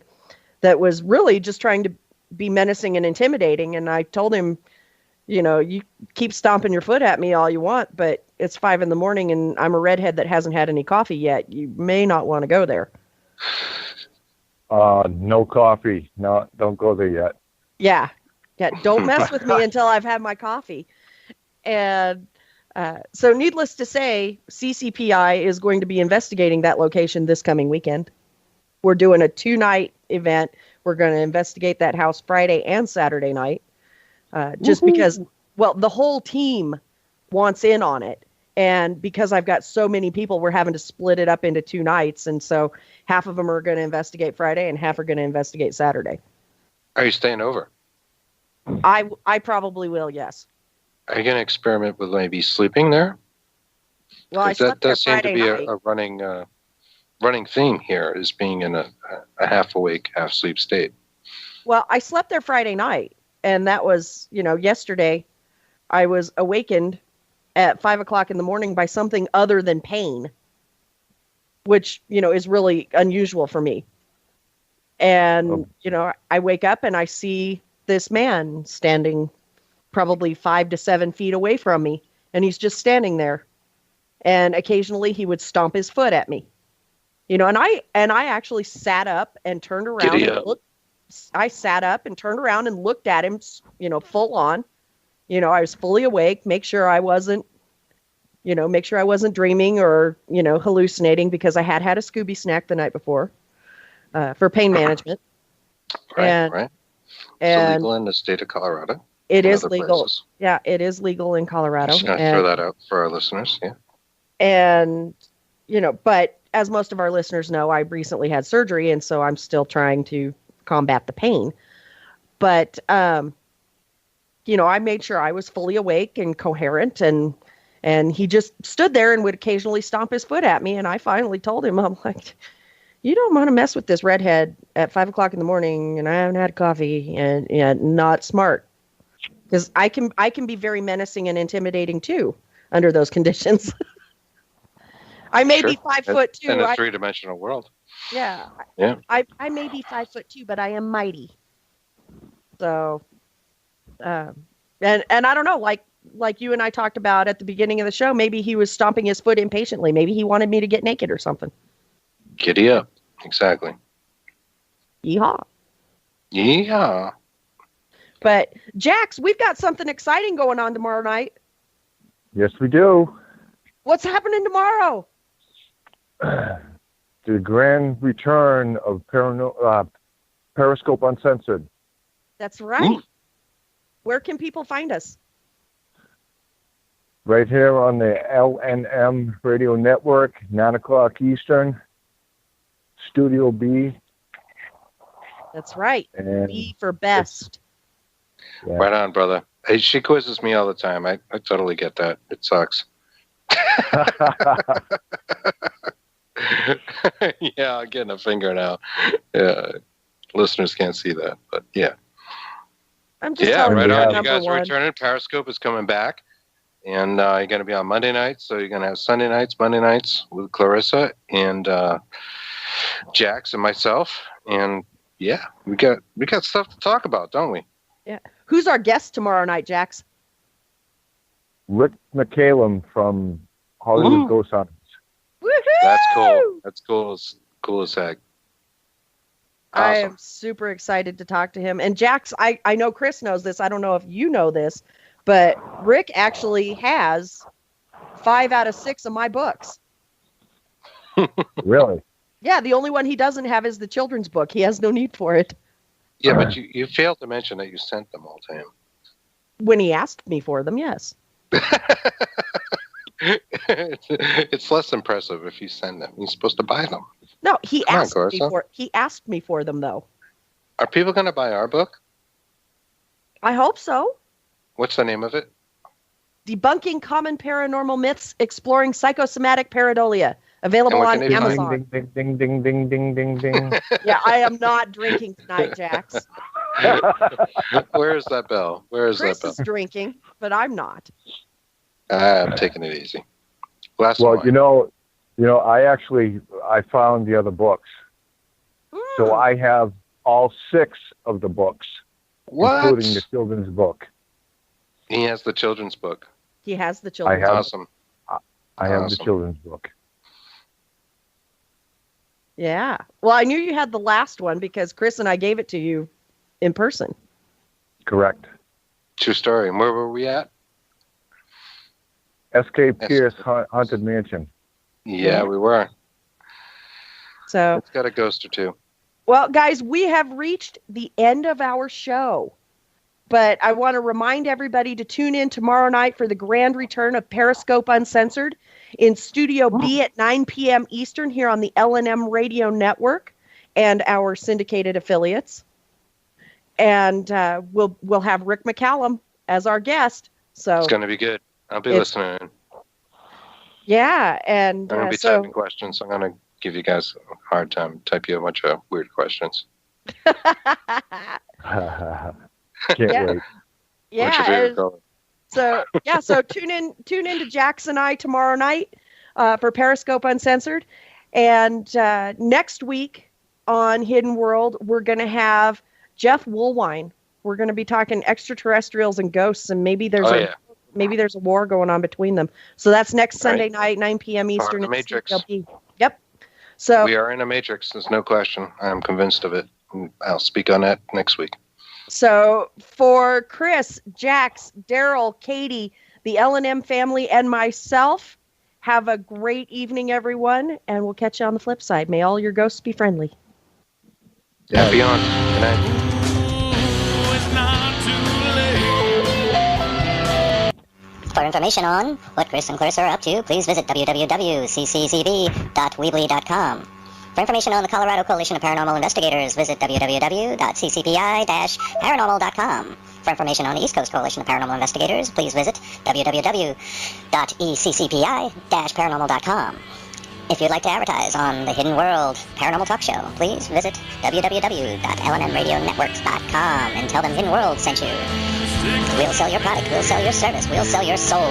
that was really just trying to be menacing and intimidating. And I told him, you keep stomping your foot at me all you want, but it's 5 a.m. and I'm a redhead that hasn't had any coffee yet. You may not want to go there. No coffee. No, don't go there yet. Yeah. Don't mess with me until I've had my coffee. And so needless to say, CCPI is going to be investigating that location this coming weekend. We're doing a 2-night event. We're going to investigate that house Friday and Saturday night. Just because, well, the whole team wants in on it. And because I've got so many people, we're having to split it up into 2 nights. And so half of them are going to investigate Friday and half are going to investigate Saturday. Are you staying over? I probably will, yes. Are you going to experiment with maybe sleeping there? Well, I slept there Friday seem to night. be a running theme here, is being in a half awake, half sleep state. Well, I slept there Friday night, and that was, yesterday I was awakened at 5 o'clock in the morning by something other than pain, which, is really unusual for me. And, I wake up and I see this man standing probably 5 to 7 feet away from me, and he's just standing there. And occasionally he would stomp his foot at me, and I actually sat up and turned around and looked. I sat up and turned around and looked at him, full on. I was fully awake, make sure I wasn't dreaming or, hallucinating, because I had a Scooby snack the night before for pain management. Right. And it's illegal in the state of Colorado. It is legal. Places. Yeah, it is legal in Colorado. Just going to throw that out for our listeners. Yeah. And, but as most of our listeners know, I recently had surgery, and so I'm still trying to combat the pain. But, I made sure I was fully awake and coherent, and he just stood there and would occasionally stomp his foot at me. And I finally told him, I'm like, you don't want to mess with this redhead at 5 o'clock in the morning, and I haven't had coffee, and not smart. Because I can be very menacing and intimidating too under those conditions. I may be 5'2" in a 3-dimensional world. Yeah. Yeah. I may be 5'2", but I am mighty. So, and I don't know, like you and I talked about at the beginning of the show, maybe he was stomping his foot impatiently. Maybe he wanted me to get naked or something. Giddy up. Exactly. Yeehaw. Yeehaw. But, Jax, we've got something exciting going on tomorrow night. Yes, we do. What's happening tomorrow? The grand return of Periscope Uncensored. That's right. Ooh. Where can people find us? Right here on the LNM radio network, 9 o'clock Eastern, Studio B. That's right. And B for best. Yeah. Right on, brother. Hey, she quizzes me all the time. I totally get that. It sucks. Yeah, I'm getting a finger now. Yeah, listeners can't see that, but yeah. I'm just right on. You guys are returning. Periscope is coming back, and you're going to be on Monday nights. So you're going to have Sunday nights, Monday nights with Clarissa and Jax and myself, and yeah, we got stuff to talk about, don't we? Yeah. Who's our guest tomorrow night, Jax? Rick McCallum from Hollywood Ghost Hunters. Woohoo! That's cool. That's cool. Cool as heck. Awesome. I am super excited to talk to him. And Jax, I know Chris knows this. I don't know if you know this, but Rick actually has 5 out of 6 of my books. Really? Yeah, the only one he doesn't have is the children's book. He has no need for it. Yeah, but you failed to mention that you sent them all to him. When he asked me for them, yes. It's less impressive if you send them. You're supposed to buy them. No, he asked me for them, though. Are people going to buy our book? I hope so. What's the name of it? Debunking Common Paranormal Myths, Exploring Psychosomatic Pareidolia. Available on Amazon. Ding, ding, ding, ding, ding, ding, ding. Yeah, I am not drinking tonight, Jax. Where is that bell? Chris is drinking, but I'm not. I'm taking it easy. The I found the other books. So I have all 6 of the books, including the children's book. He has the children's book. He has the children's book. Awesome. I have the children's book. Yeah. Well, I knew you had the last one because Chris and I gave it to you in person. Correct. True story. And where were we at? S.K. Pierce Haunted Mansion. Yeah, we were. So it's got a ghost or two. Well, guys, we have reached the end of our show. But I want to remind everybody to tune in tomorrow night for the grand return of Periscope Uncensored in Studio B at 9 p.m. Eastern here on the L&M Radio Network and our syndicated affiliates. And we'll have Rick McCallum as our guest. So it's going to be good. I'll be listening. Yeah, and I'm going to be typing questions. I'm going to give you guys a hard time. Type you a bunch of weird questions. Can't wait. Yeah. What's your favorite color? So tune in to Jax and I tomorrow night for Periscope Uncensored. And next week on Hidden World, we're going to have Jeff Woolwine. We're going to be talking extraterrestrials and ghosts, and maybe there's a war going on between them. So that's next Sunday night, 9 p.m. Eastern. The Matrix. Yep. So we are in a matrix. There's no question. I'm convinced of it. I'll speak on that next week. So for Chris, Jax, Daryl, Katie, the L&M family, and myself, have a great evening, everyone, and we'll catch you on the flip side. May all your ghosts be friendly. Yeah, beyond. Good night. For information on what Chris and Clarissa are up to, please visit www.cccb.weebly.com. For information on the Colorado Coalition of Paranormal Investigators, visit www.ccpi-paranormal.com. For information on the East Coast Coalition of Paranormal Investigators, please visit www.eccpi-paranormal.com. If you'd like to advertise on the Hidden World Paranormal Talk Show, please visit www.lnmradionetworks.com and tell them Hidden World sent you. We'll sell your product, we'll sell your service, we'll sell your soul.